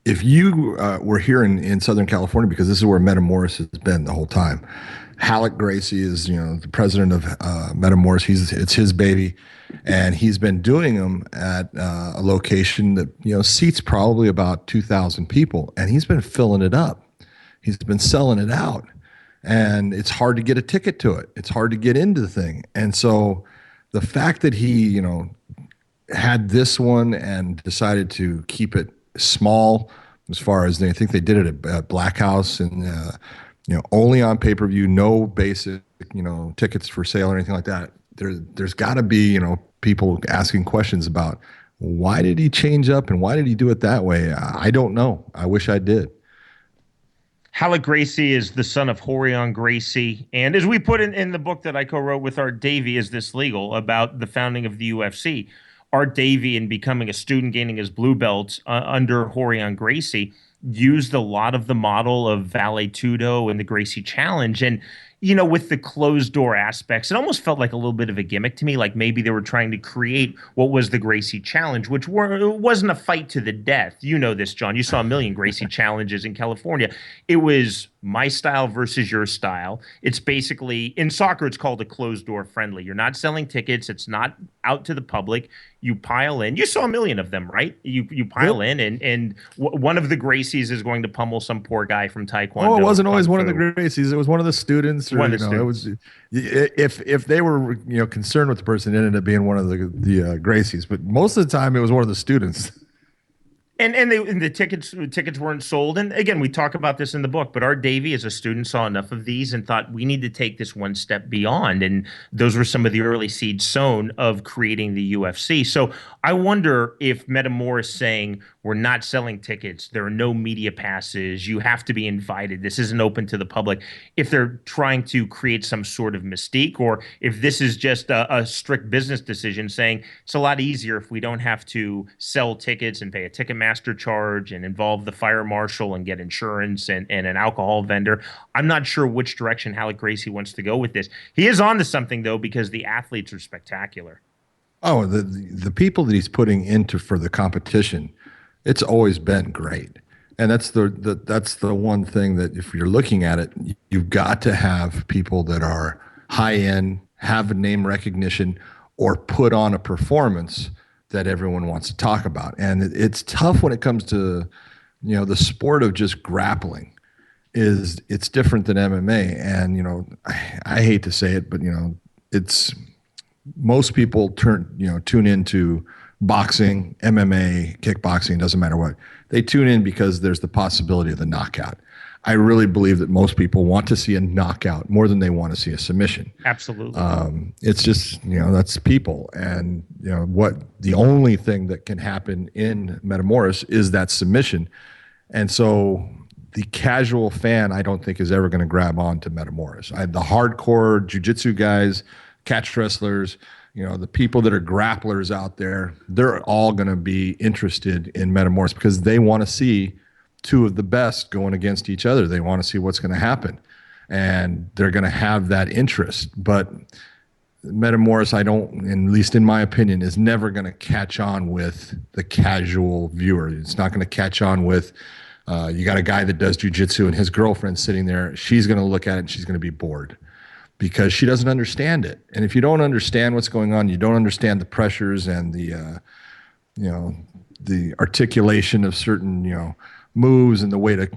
if you were here in Southern California, because this is where Metamoris has been the whole time. Halleck Gracie is, the president of Metamoris. It's his baby, and he's been doing them at a location that seats probably about 2,000 people, and he's been filling it up. He's been selling it out, and it's hard to get a ticket to it. It's hard to get into the thing. And so the fact that he, had this one and decided to keep it small, as far as I think they did it at Black House and, only on pay-per-view, no basic, tickets for sale or anything like that. There's got to be, people asking questions about why did he change up and why did he do it that way? I don't know. I wish I did. Halleck Gracie is the son of Royler Gracie, and as we put in the book that I co-wrote with Art Davie, Is This Legal?, about the founding of the UFC, Art Davie, in becoming a student, gaining his blue belt under Royler Gracie, used a lot of the model of Vale Tudo and the Gracie Challenge. And, with the closed door aspects, it almost felt like a little bit of a gimmick to me, like maybe they were trying to create what was the Gracie Challenge, which wasn't a fight to the death. You know this, John. You saw a million Gracie challenges in California. It was my style versus your style. It's basically, in soccer, it's called a closed door friendly. You're not selling tickets. It's not out to the public. You pile in. You saw a million of them, right? You pile in, and one of the Gracies is going to pummel some poor guy from Taekwondo. Oh, it wasn't always one of the Gracies. It was one of the students. Or, one of the students. It was if they were concerned with the person, it ended up being one of the Gracies. But most of the time, it was one of the students. And the tickets weren't sold. And again, we talk about this in the book, but Art Davie, as a student, saw enough of these and thought we need to take this one step beyond. And those were some of the early seeds sown of creating the UFC. So I wonder if Metamoris saying we're not selling tickets, there are no media passes, you have to be invited, this isn't open to the public, if they're trying to create some sort of mystique, or if this is just a strict business decision saying it's a lot easier if we don't have to sell tickets and pay a Ticketmaster charge and involve the fire marshal and get insurance and an alcohol vendor. I'm not sure which direction Halleck Gracie wants to go with this. He is onto something, though, because the athletes are spectacular. Oh, the people that he's putting into for the competition, it's always been great. And that's the one thing that if you're looking at it, you've got to have people that are high end, have a name recognition, or put on a performance that everyone wants to talk about. And it's tough when it comes to, the sport of just grappling. It's different than MMA. And, I hate to say it, but, it's most people tune into boxing, MMA, kickboxing, doesn't matter what. They tune in because there's the possibility of the knockout. I really believe that most people want to see a knockout more than they want to see a submission. Absolutely. It's just, that's people. And, what the only thing that can happen in Metamoris is that submission. And so the casual fan, I don't think, is ever going to grab on to Metamoris. The hardcore jiu-jitsu guys, catch wrestlers, the people that are grapplers out there, they're all going to be interested in Metamoris because they want to see two of the best going against each other. They want to see what's going to happen, and they're going to have that interest. But Metamoris, at least in my opinion, is never going to catch on with the casual viewer. It's not going to catch on with You got a guy that does jujitsu and his girlfriend sitting there. She's going to look at it and she's going to be bored because she doesn't understand it. And if you don't understand what's going on, you don't understand the pressures and the articulation of certain, moves and the way to,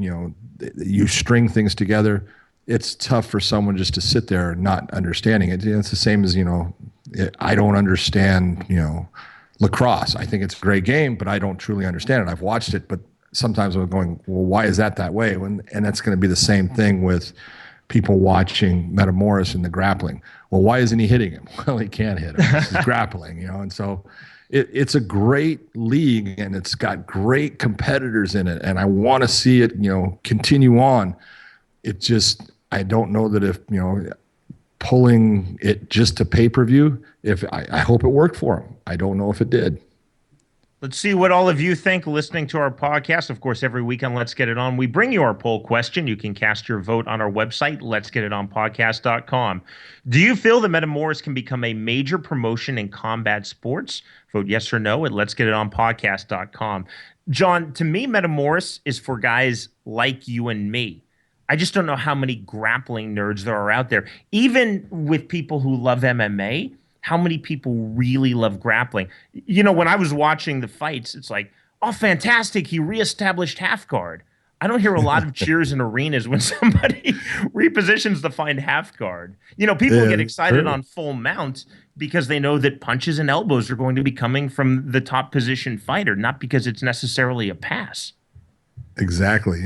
you string things together. It's tough for someone just to sit there not understanding it. It's the same as, I don't understand, lacrosse. I think it's a great game, but I don't truly understand it. I've watched it, but sometimes I'm going, well, why is that way? And that's going to be the same thing with people watching Metamoris in the grappling. Well, why isn't he hitting him? Well, he can't hit him. He's grappling, and so it's a great league and it's got great competitors in it. And I want to see it, continue on. It just, I don't know that if, pulling it just to pay-per-view, I hope it worked for him. I don't know if it did. Let's see what all of you think listening to our podcast. Of course, every week on Let's Get It On, we bring you our poll question. You can cast your vote on our website, letsgetitonpodcast.com. Do you feel that Metamoris can become a major promotion in combat sports? Vote yes or no at letsgetitonpodcast.com. John, to me, Metamoris is for guys like you and me. I just don't know how many grappling nerds there are out there. Even with people who love MMA, how many people really love grappling? When I was watching the fights, it's like, oh, fantastic, he reestablished half guard. I don't hear a lot of cheers in arenas when somebody repositions the find half guard. People get excited on full mount because they know that punches and elbows are going to be coming from the top position fighter, not because it's necessarily a pass. Exactly.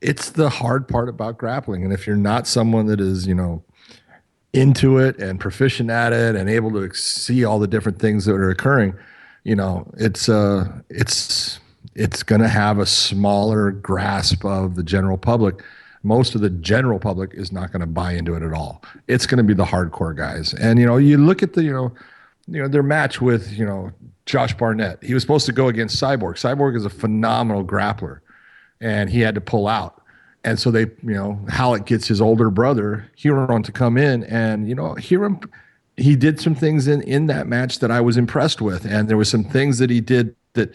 It's the hard part about grappling. And if you're not someone that is, into it and proficient at it and able to see all the different things that are occurring, it's going to have a smaller grasp of the general public. Most of the general public is not going to buy into it at all. It's going to be the hardcore guys. And, you look at their match with, Josh Barnett. He was supposed to go against Cyborg. Cyborg is a phenomenal grappler and he had to pull out. And so they, Halleck gets his older brother, Huron, to come in. And, Huron, he did some things in that match that I was impressed with. And there was some things that he did that,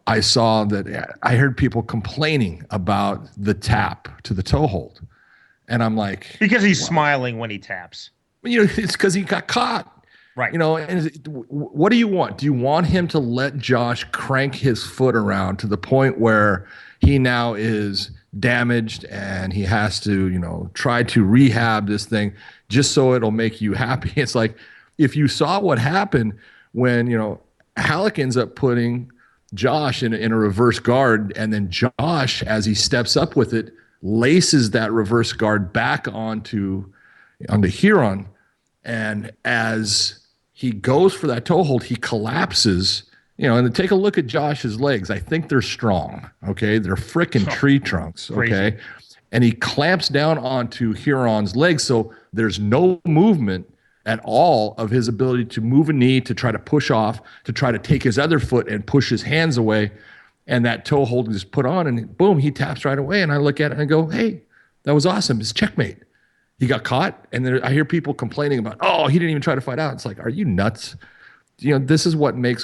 I saw that I heard people complaining about the tap to the toe hold. And I'm like. Because he's smiling when he taps. It's because he got caught. Right. And what do you want? Do you want him to let Josh crank his foot around to the point where he now is damaged and he has to, try to rehab this thing just so it'll make you happy? It's like, if you saw what happened when, Halleck ends up putting Josh in a reverse guard, and then Josh, as he steps up with it, laces that reverse guard back onto Huron. And as he goes for that toe hold, he collapses, and take a look at Josh's legs. I think they're strong. Okay. They're frickin' tree trunks. Okay. Crazy. And he clamps down onto Huron's legs. So there's no movement at all of his ability to move a knee, to try to push off, to try to take his other foot and push his hands away. And that toe hold is put on and boom, he taps right away. And I look at it and I go, hey, that was awesome. It's checkmate. He got caught. And I hear people complaining about, oh, he didn't even try to fight out. It's like, are you nuts? This is what makes,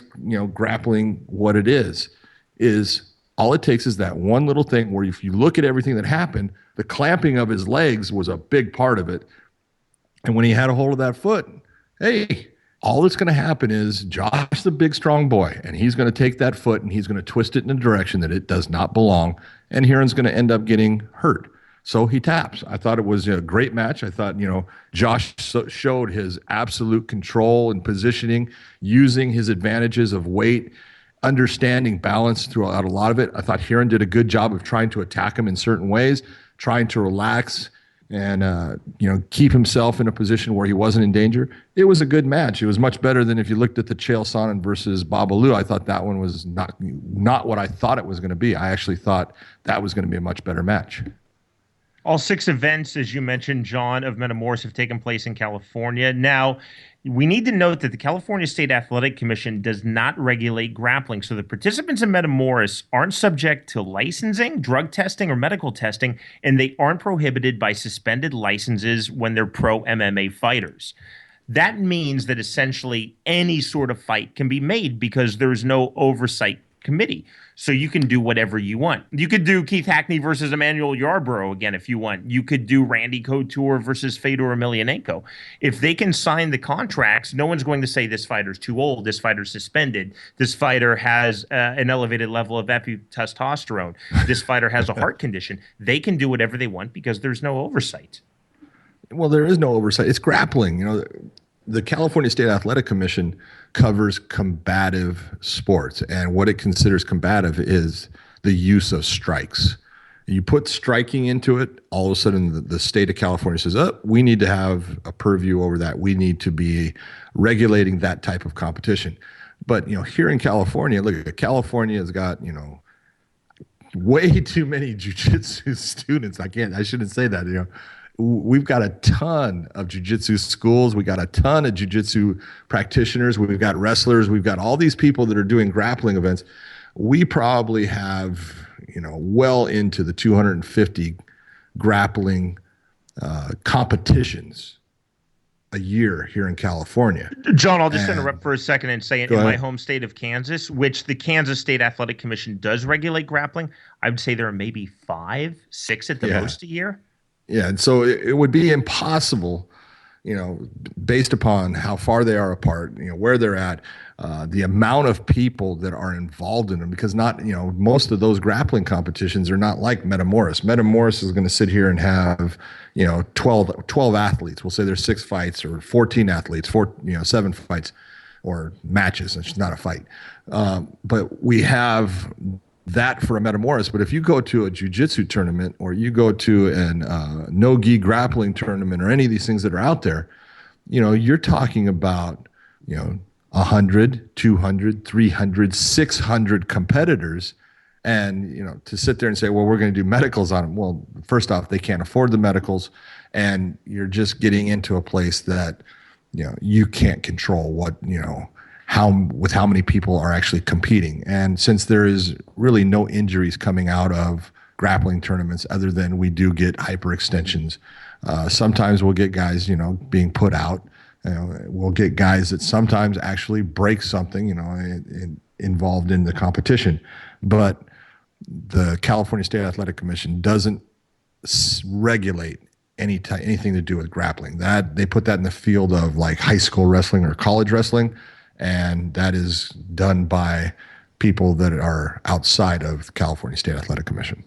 grappling what it is all it takes is that one little thing where if you look at everything that happened, the clamping of his legs was a big part of it. And when he had a hold of that foot, hey, all that's going to happen is Josh, the big, strong boy, and he's going to take that foot and he's going to twist it in a direction that it does not belong. And Huron's going to end up getting hurt. So he taps. I thought it was a great match. I thought, Josh showed his absolute control and positioning, using his advantages of weight, understanding balance throughout a lot of it. I thought Huron did a good job of trying to attack him in certain ways, trying to relax and, keep himself in a position where he wasn't in danger. It was a good match. It was much better than if you looked at the Chael Sonnen versus Babalu. I thought that one was not what I thought it was going to be. I actually thought that was going to be a much better match. All 6 events, as you mentioned, John, of Metamoris have taken place in California. Now, we need to note that the California State Athletic Commission does not regulate grappling, so the participants in Metamoris aren't subject to licensing, drug testing, or medical testing, and they aren't prohibited by suspended licenses when they're pro MMA fighters. That means that essentially any sort of fight can be made because there's no oversight committee. So you can do whatever you want. You could do Keith Hackney versus Emmanuel Yarborough again if you want. You could do Randy Couture versus Fedor Emelianenko. If they can sign the contracts, no one's going to say this fighter's too old, this fighter's suspended, this fighter has an elevated level of testosterone, this fighter has a heart condition. They can do whatever they want because there's no oversight. Well, there is no oversight. It's grappling. The California State Athletic Commission covers combative sports, and what it considers combative is the use of strikes. You put striking into it, all of a sudden the state of California says, oh, we need to have a purview over that. We need to be regulating that type of competition. But, here in California, look, California has got, way too many jiu-jitsu students. I shouldn't say that, We've got a ton of jiu-jitsu schools. We got a ton of jiu-jitsu practitioners. We've got wrestlers. We've got all these people that are doing grappling events. We probably have, well into the 250 grappling competitions a year here in California. John, I'll just interrupt for a second and say in my home state of Kansas, which the Kansas State Athletic Commission does regulate grappling, I would say there are maybe 5, 6 at the most a year. Yeah, and so it would be impossible, based upon how far they are apart, where they're at, the amount of people that are involved in them, because most of those grappling competitions are not like Metamoris. Metamoris is going to sit here and have, 12 athletes. We'll say there's 6 fights or 14 athletes, 7 fights or matches. It's not a fight. But we have that for a Metamoris. But if you go to a jiu-jitsu tournament or you go to an no-gi grappling tournament or any of these things that are out there, you're talking about, 100, 200, 300, 600 competitors. And, to sit there and say, well, we're going to do medicals on them. Well, first off, they can't afford the medicals. And you're just getting into a place that, you can't control what, how many people are actually competing. And since there is really no injuries coming out of grappling tournaments other than we do get hyperextensions, sometimes we'll get guys, being put out. We'll get guys that sometimes actually break something, involved in the competition. But the California State Athletic Commission doesn't regulate anything to do with grappling. That they put that in the field of like high school wrestling or college wrestling. And that is done by people that are outside of the California State Athletic Commission.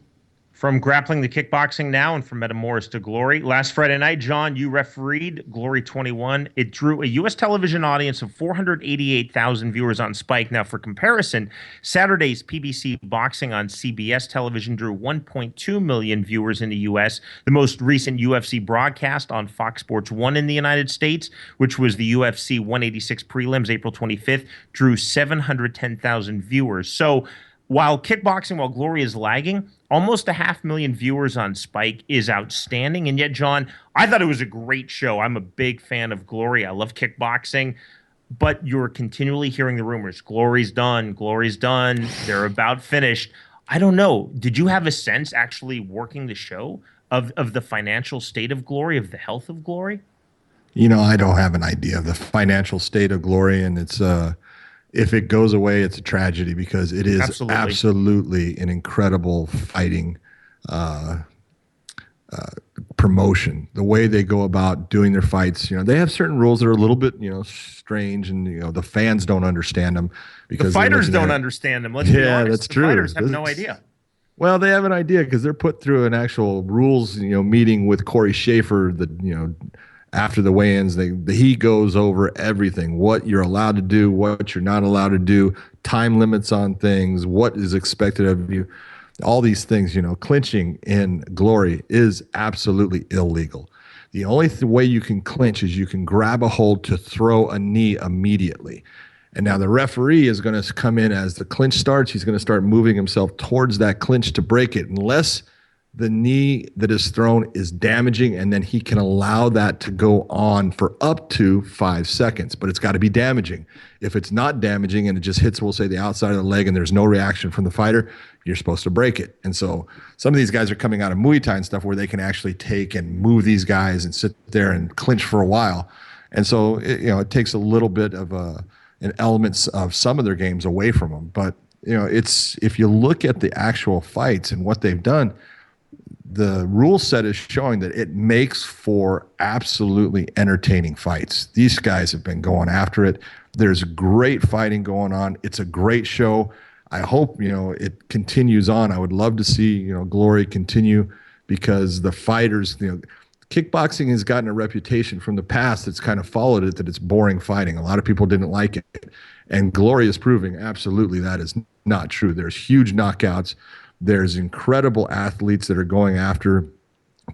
From grappling to kickboxing now, and from Metamoris to Glory. Last Friday night, John, you refereed Glory 21. It drew a U.S. television audience of 488,000 viewers on Spike. Now, for comparison, Saturday's PBC Boxing on CBS television drew 1.2 million viewers in the U.S. The most recent UFC broadcast on Fox Sports 1 in the United States, which was the UFC 186 prelims, April 25th, drew 710,000 viewers. So, while Glory is lagging, almost 500,000 viewers on Spike is outstanding. And yet, John, I thought it was a great show. I'm a big fan of Glory. I love kickboxing. But you're continually hearing the rumors. Glory's done. They're about finished. I don't know. Did you have a sense actually working the show of the financial state of Glory, of the health of Glory? I don't have an idea of the financial state of Glory. And it's if it goes away, it's a tragedy because it is absolutely an incredible fighting promotion. The way they go about doing their fights, they have certain rules that are a little bit, strange, and the fans don't understand them because the fighters don't understand them. Let's be honest. That's true. Fighters have no idea. Well, they have an idea because they're put through an actual rules, meeting with Corey Schaefer. After the weigh-ins, he goes over everything, what you're allowed to do, what you're not allowed to do, time limits on things, what is expected of you, all these things. Clinching in Glory is absolutely illegal. The only way you can clinch is you can grab a hold to throw a knee immediately. And now the referee is going to come in as the clinch starts. He's going to start moving himself towards that clinch to break it, unless the knee that is thrown is damaging, and then he can allow that to go on for up to 5 seconds, but it's got to be damaging. If it's not damaging and it just hits, we'll say, the outside of the leg and there's no reaction from the fighter, you're supposed to break it. And so some of these guys are coming out of Muay Thai and stuff where they can actually take and move these guys and sit there and clinch for a while. And so, it takes a little bit of an elements of some of their games away from them, but it's if you look at the actual fights and what they've done, the rule set is showing that it makes for absolutely entertaining fights. These guys have been going after it. There's great fighting going on. It's a great show. I hope, it continues on. I would love to see, Glory continue, because the fighters, kickboxing has gotten a reputation from the past that's kind of followed it, that it's boring fighting. A lot of people didn't like it. And Glory is proving absolutely that is not true. There's huge knockouts. There's incredible athletes that are going after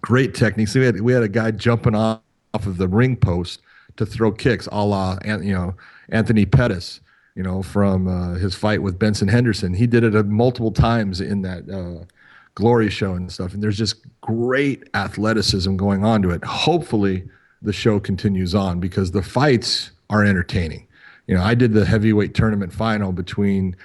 great techniques. We had a guy jumping off of the ring post to throw kicks, a la Anthony Pettis, from his fight with Benson Henderson. He did it multiple times in that Glory show and stuff. And there's just great athleticism going on to it. Hopefully the show continues on, because the fights are entertaining. I did the heavyweight tournament final between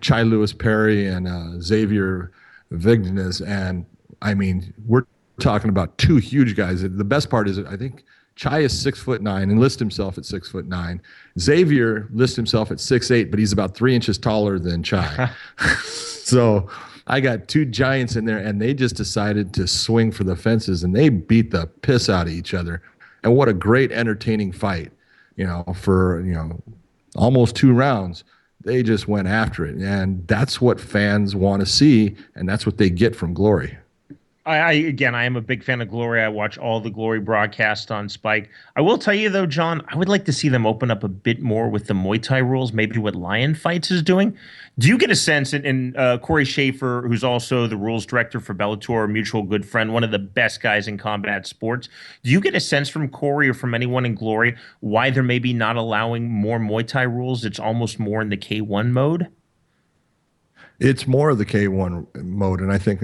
Chai Lewis Perry and Xavier Vignes. And I mean, we're talking about two huge guys. The best part is, I think Chai is 6'9" and lists himself at 6'9". Xavier lists himself at 6'8", but he's about 3 inches taller than Chai. So I got two giants in there, and they just decided to swing for the fences, and they beat the piss out of each other. And what a great, entertaining fight, for, almost 2 rounds. They just went after it, and that's what fans want to see, and that's what they get from Glory. I am a big fan of Glory. I watch all the Glory broadcasts on Spike. I will tell you, though, John, I would like to see them open up a bit more with the Muay Thai rules, maybe what Lion Fights is doing. Do you get a sense, and Corey Schaefer, who's also the rules director for Bellator, a mutual good friend, one of the best guys in combat sports, do you get a sense from Corey or from anyone in Glory why they're maybe not allowing more Muay Thai rules? It's almost more in the K1 mode? It's more of the K1 mode, and I think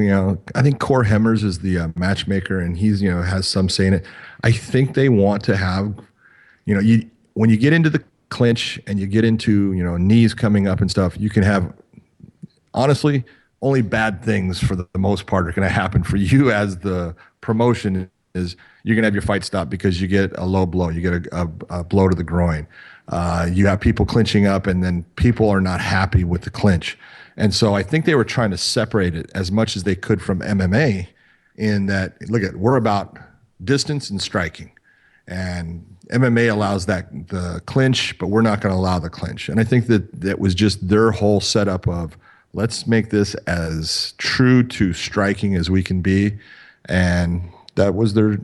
Core Hemmers is the matchmaker, and he's has some say in it. I think they want to have, when you get into the clinch and you get into knees coming up and stuff, you can have, honestly, only bad things for the most part are going to happen for you as the promotion. Is you're going to have your fight stop because you get a low blow, you get a blow to the groin, you have people clinching up, and then people are not happy with the clinch. And so I think they were trying to separate it as much as they could from MMA, in that, we're about distance and striking. And MMA allows the clinch, but we're not going to allow the clinch. And I think that was just their whole setup of, let's make this as true to striking as we can be. And that was their,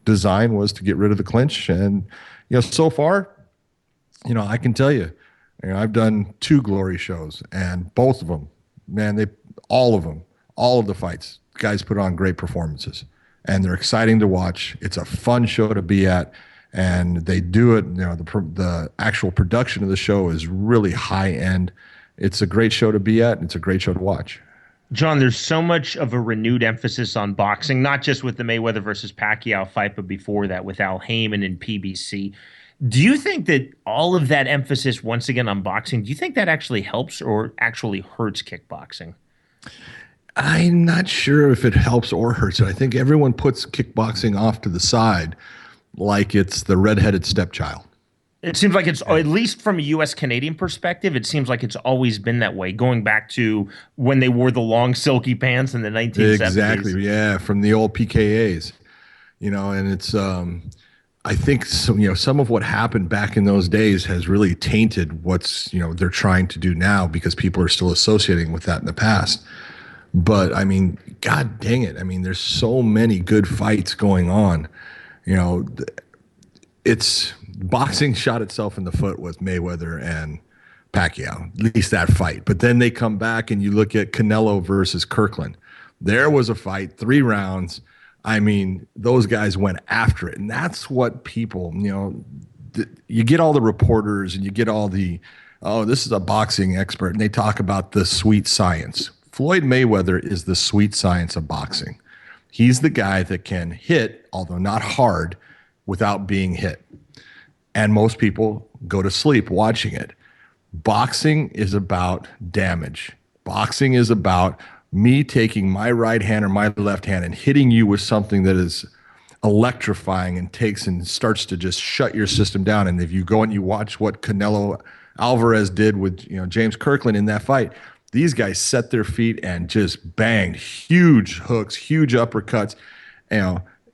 design, was to get rid of the clinch. And, so far, I can tell you, I've done 2 Glory shows, and both of them, man, all of the fights, guys put on great performances, and they're exciting to watch. It's a fun show to be at, and they do it. The actual production of the show is really high end. It's a great show to be at, and it's a great show to watch. John, there's so much of a renewed emphasis on boxing, not just with the Mayweather versus Pacquiao fight, but before that with Al Heyman and PBC. Do you think that all of that emphasis, once again, on boxing, do you think that actually helps or actually hurts kickboxing? I'm not sure if it helps or hurts it. I think everyone puts kickboxing off to the side like it's the redheaded stepchild. It seems like it's, at least from a U.S.-Canadian perspective, it seems like it's always been that way, going back to when they wore the long silky pants in the 1970s. Exactly, yeah, from the old PKAs. And it's... I think some of what happened back in those days has really tainted what's they're trying to do now, because people are still associating with that in the past. But I mean, God dang it! I mean, there's so many good fights going on. It's boxing shot itself in the foot with Mayweather and Pacquiao, at least that fight. But then they come back and you look at Canelo versus Kirkland. There was a fight, 3 rounds. I mean, those guys went after it. And that's what people, you get all the reporters and you get all the, this is a boxing expert, and they talk about the sweet science. Floyd Mayweather is the sweet science of boxing. He's the guy that can hit, although not hard, without being hit. And most people go to sleep watching it. Boxing is about damage. Boxing is about me taking my right hand or my left hand and hitting you with something that is electrifying and takes and starts to just shut your system down. And if you go and you watch what Canelo Alvarez did with James Kirkland in that fight. These guys set their feet and just banged huge hooks, huge uppercuts.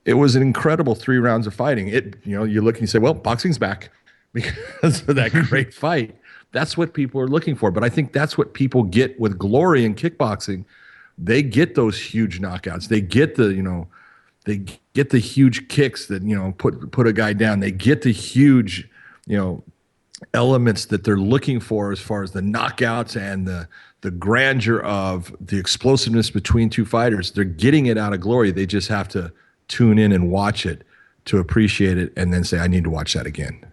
It was an incredible 3 rounds of fighting. You look and you say, well, boxing's back because of that great fight. That's what people are looking for. But I think that's what people get with Glory in kickboxing. They get those huge knockouts. They get the huge kicks that put a guy down. They get the huge elements that they're looking for as far as the knockouts and the grandeur of the explosiveness between two fighters. They're getting it out of Glory. They just have to tune in and watch it to appreciate it and then say, I need to watch that again.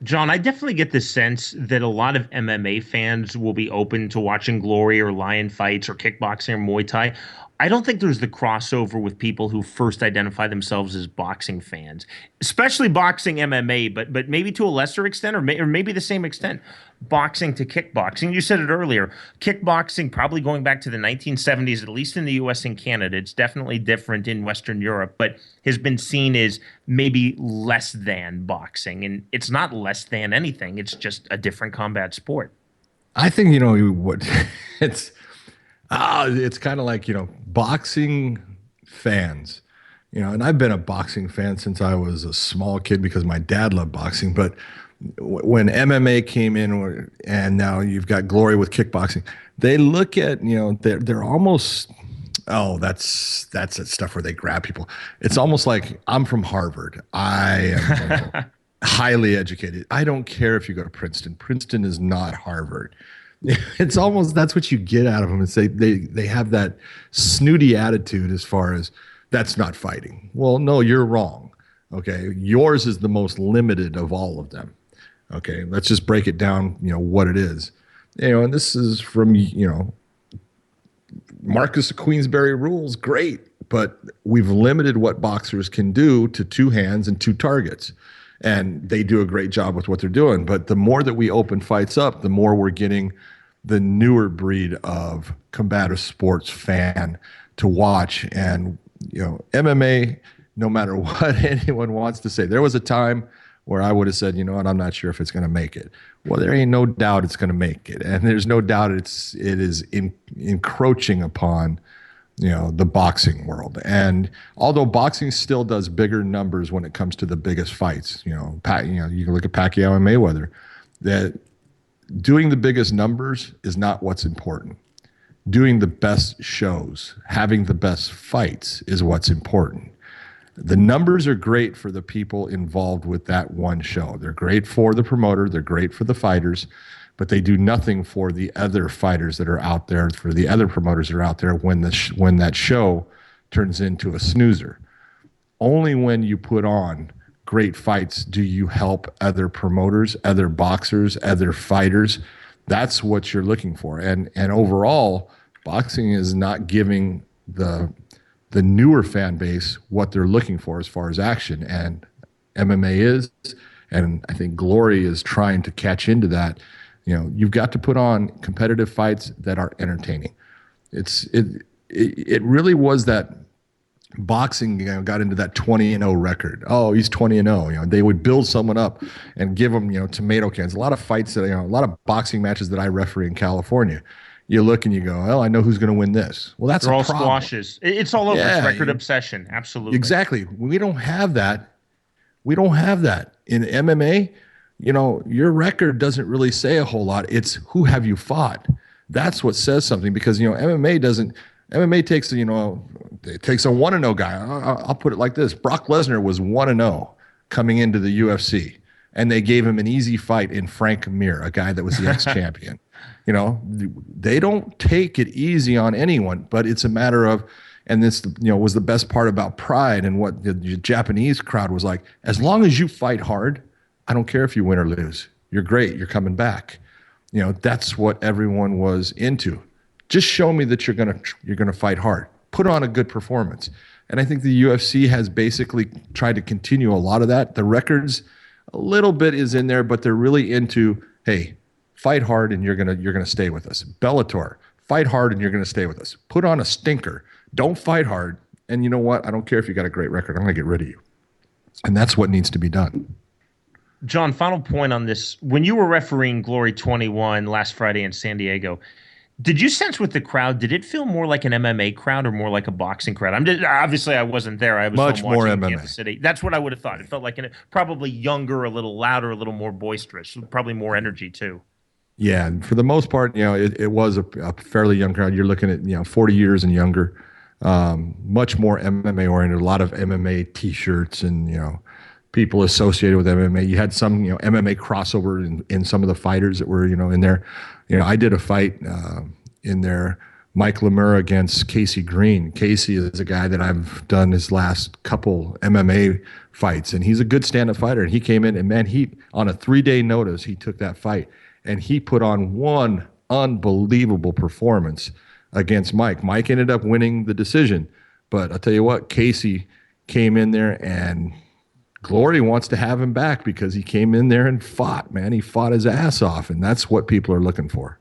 John, I definitely get the sense that a lot of MMA fans will be open to watching Glory or lion fights or kickboxing or Muay Thai. I don't think there's the crossover with people who first identify themselves as boxing fans, especially boxing MMA, but maybe to a lesser extent or maybe the same extent, boxing to kickboxing. You said it earlier, kickboxing probably going back to the 1970s, at least in the US and Canada. It's definitely different in Western Europe, but has been seen as maybe less than boxing. And it's not less than anything. It's just a different combat sport. I think, what it's kind of like, boxing fans, and I've been a boxing fan since I was a small kid because my dad loved boxing. But when MMA came in and now you've got Glory with kickboxing, they look at, they're almost, that's that stuff where they grab people. It's almost like I'm from Harvard. I am highly educated. I don't care if you go to Princeton. Princeton is not Harvard. It's almost, that's what you get out of them. And say they have that snooty attitude as far as that's not fighting. Well, no, you're wrong. Okay. Yours is the most limited of all of them. Okay. Let's just break it down, what it is. And this is from, Marcus of Queensberry rules. Great. But we've limited what boxers can do to 2 hands and 2 targets. And they do a great job with what they're doing. But the more that we open fights up, the more we're getting the newer breed of combative sports fan to watch. And, MMA, no matter what anyone wants to say, there was a time where I would have said, what, I'm not sure if it's going to make it. Well, there ain't no doubt it's going to make it. And there's no doubt it is encroaching upon the boxing world. And although boxing still does bigger numbers when it comes to the biggest fights, you can look at Pacquiao and Mayweather, that doing the biggest numbers is not what's important. Doing the best shows, having the best fights is what's important. The numbers are great for the people involved with that one show. They're great for the promoter. They're great for the fighters. But they do nothing for the other fighters that are out there, for the other promoters that are out there when that show turns into a snoozer. Only when you put on great fights do you help other promoters, other boxers, other fighters. That's what you're looking for. And overall, boxing is not giving the newer fan base what they're looking for as far as action. And MMA is, and I think Glory is trying to catch into that. You've got to put on competitive fights that are entertaining. It really was that boxing got into that 20-0 record. Oh, he's 20-0. They would build someone up and give them tomato cans. A lot of fights that a lot of boxing matches that I referee in California. You look and you go, oh, I know who's going to win this. Well, that's They're all problem. squashes. It's all over. It's record obsession. Absolutely. Exactly. We don't have that. We don't have that in MMA. Your record doesn't really say a whole lot. It's who have you fought. That's what says something, because, MMA takes, it takes a 1-0 guy. I'll put it like this. Brock Lesnar was 1-0 coming into the UFC, and they gave him an easy fight in Frank Mir, a guy that was the ex-champion. They don't take it easy on anyone, but it's a matter of, and this, was the best part about Pride and what the Japanese crowd was like, as long as you fight hard, I don't care if you win or lose. You're great. You're coming back. That's what everyone was into. Just show me that you're gonna fight hard. Put on a good performance. And I think the UFC has basically tried to continue a lot of that. The records, a little bit is in there, but they're really into, hey, fight hard and you're gonna stay with us. Bellator, fight hard and you're gonna stay with us. Put on a stinker. Don't fight hard. And you know what? I don't care if you got a great record. I'm gonna get rid of you. And that's what needs to be done. John, final point on this. When you were refereeing Glory 21 last Friday in San Diego, did you sense with the crowd, did it feel more like an MMA crowd or more like a boxing crowd? Obviously, I wasn't there. I was Much home more watching MMA. Kansas City. That's what I would have thought. It felt like probably younger, a little louder, a little more boisterous, probably more energy too. Yeah, and for the most part, it was a fairly young crowd. You're looking at 40 years and younger, much more MMA oriented. A lot of MMA T-shirts and people associated with MMA. You had some MMA crossover in some of the fighters that were in there. I did a fight in there, Mike Lemura against Casey Green. Casey is a guy that I've done his last couple MMA fights, and he's a good stand-up fighter. And he came in, and man, he on a 3-day notice, he took that fight, and he put on one unbelievable performance against Mike. Mike ended up winning the decision, but I'll tell you what, Casey came in there and Glory wants to have him back because he came in there and fought, man. He fought his ass off, and that's what people are looking for.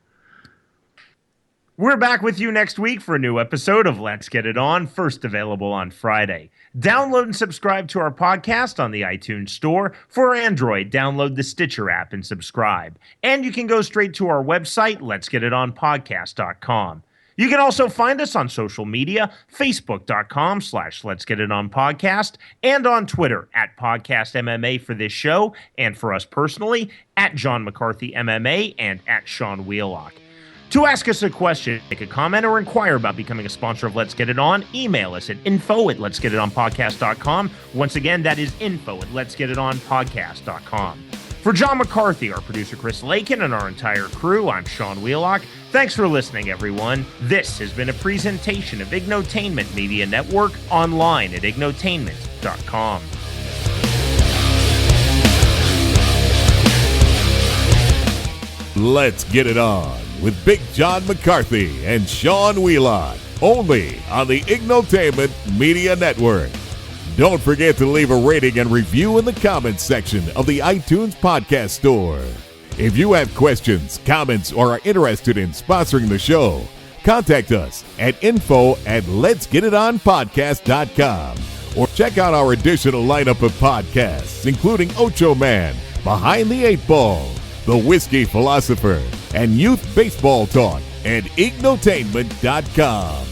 We're back with you next week for a new episode of Let's Get It On, first available on Friday. Download and subscribe to our podcast on the iTunes Store. For Android, download the Stitcher app and subscribe. And you can go straight to our website, letsgetitonpodcast.com. You can also find us on social media, facebook.com/Let's Get It On Podcast, and on Twitter @PodcastMMA for this show, and for us personally, @JohnMcCarthyMMA and @SeanWheelock. To ask us a question, make a comment, or inquire about becoming a sponsor of Let's Get It On, email us at info@letsgetitonpodcast.com. Once again, that is info@letsgetitonpodcast.com. For John McCarthy, our producer Chris Lakin, and our entire crew, I'm Sean Wheelock. Thanks for listening, everyone. This has been a presentation of Ignotainment Media Network, online at ignotainment.com. Let's Get It On with Big John McCarthy and Sean Wheelock, only on the Ignotainment Media Network. Don't forget to leave a rating and review in the comments section of the iTunes Podcast Store. If you have questions, comments, or are interested in sponsoring the show, contact us at info@letsgetitonpodcast.com or check out our additional lineup of podcasts, including Ocho Man, Behind the Eight Ball, The Whiskey Philosopher, and Youth Baseball Talk at ignotainment.com.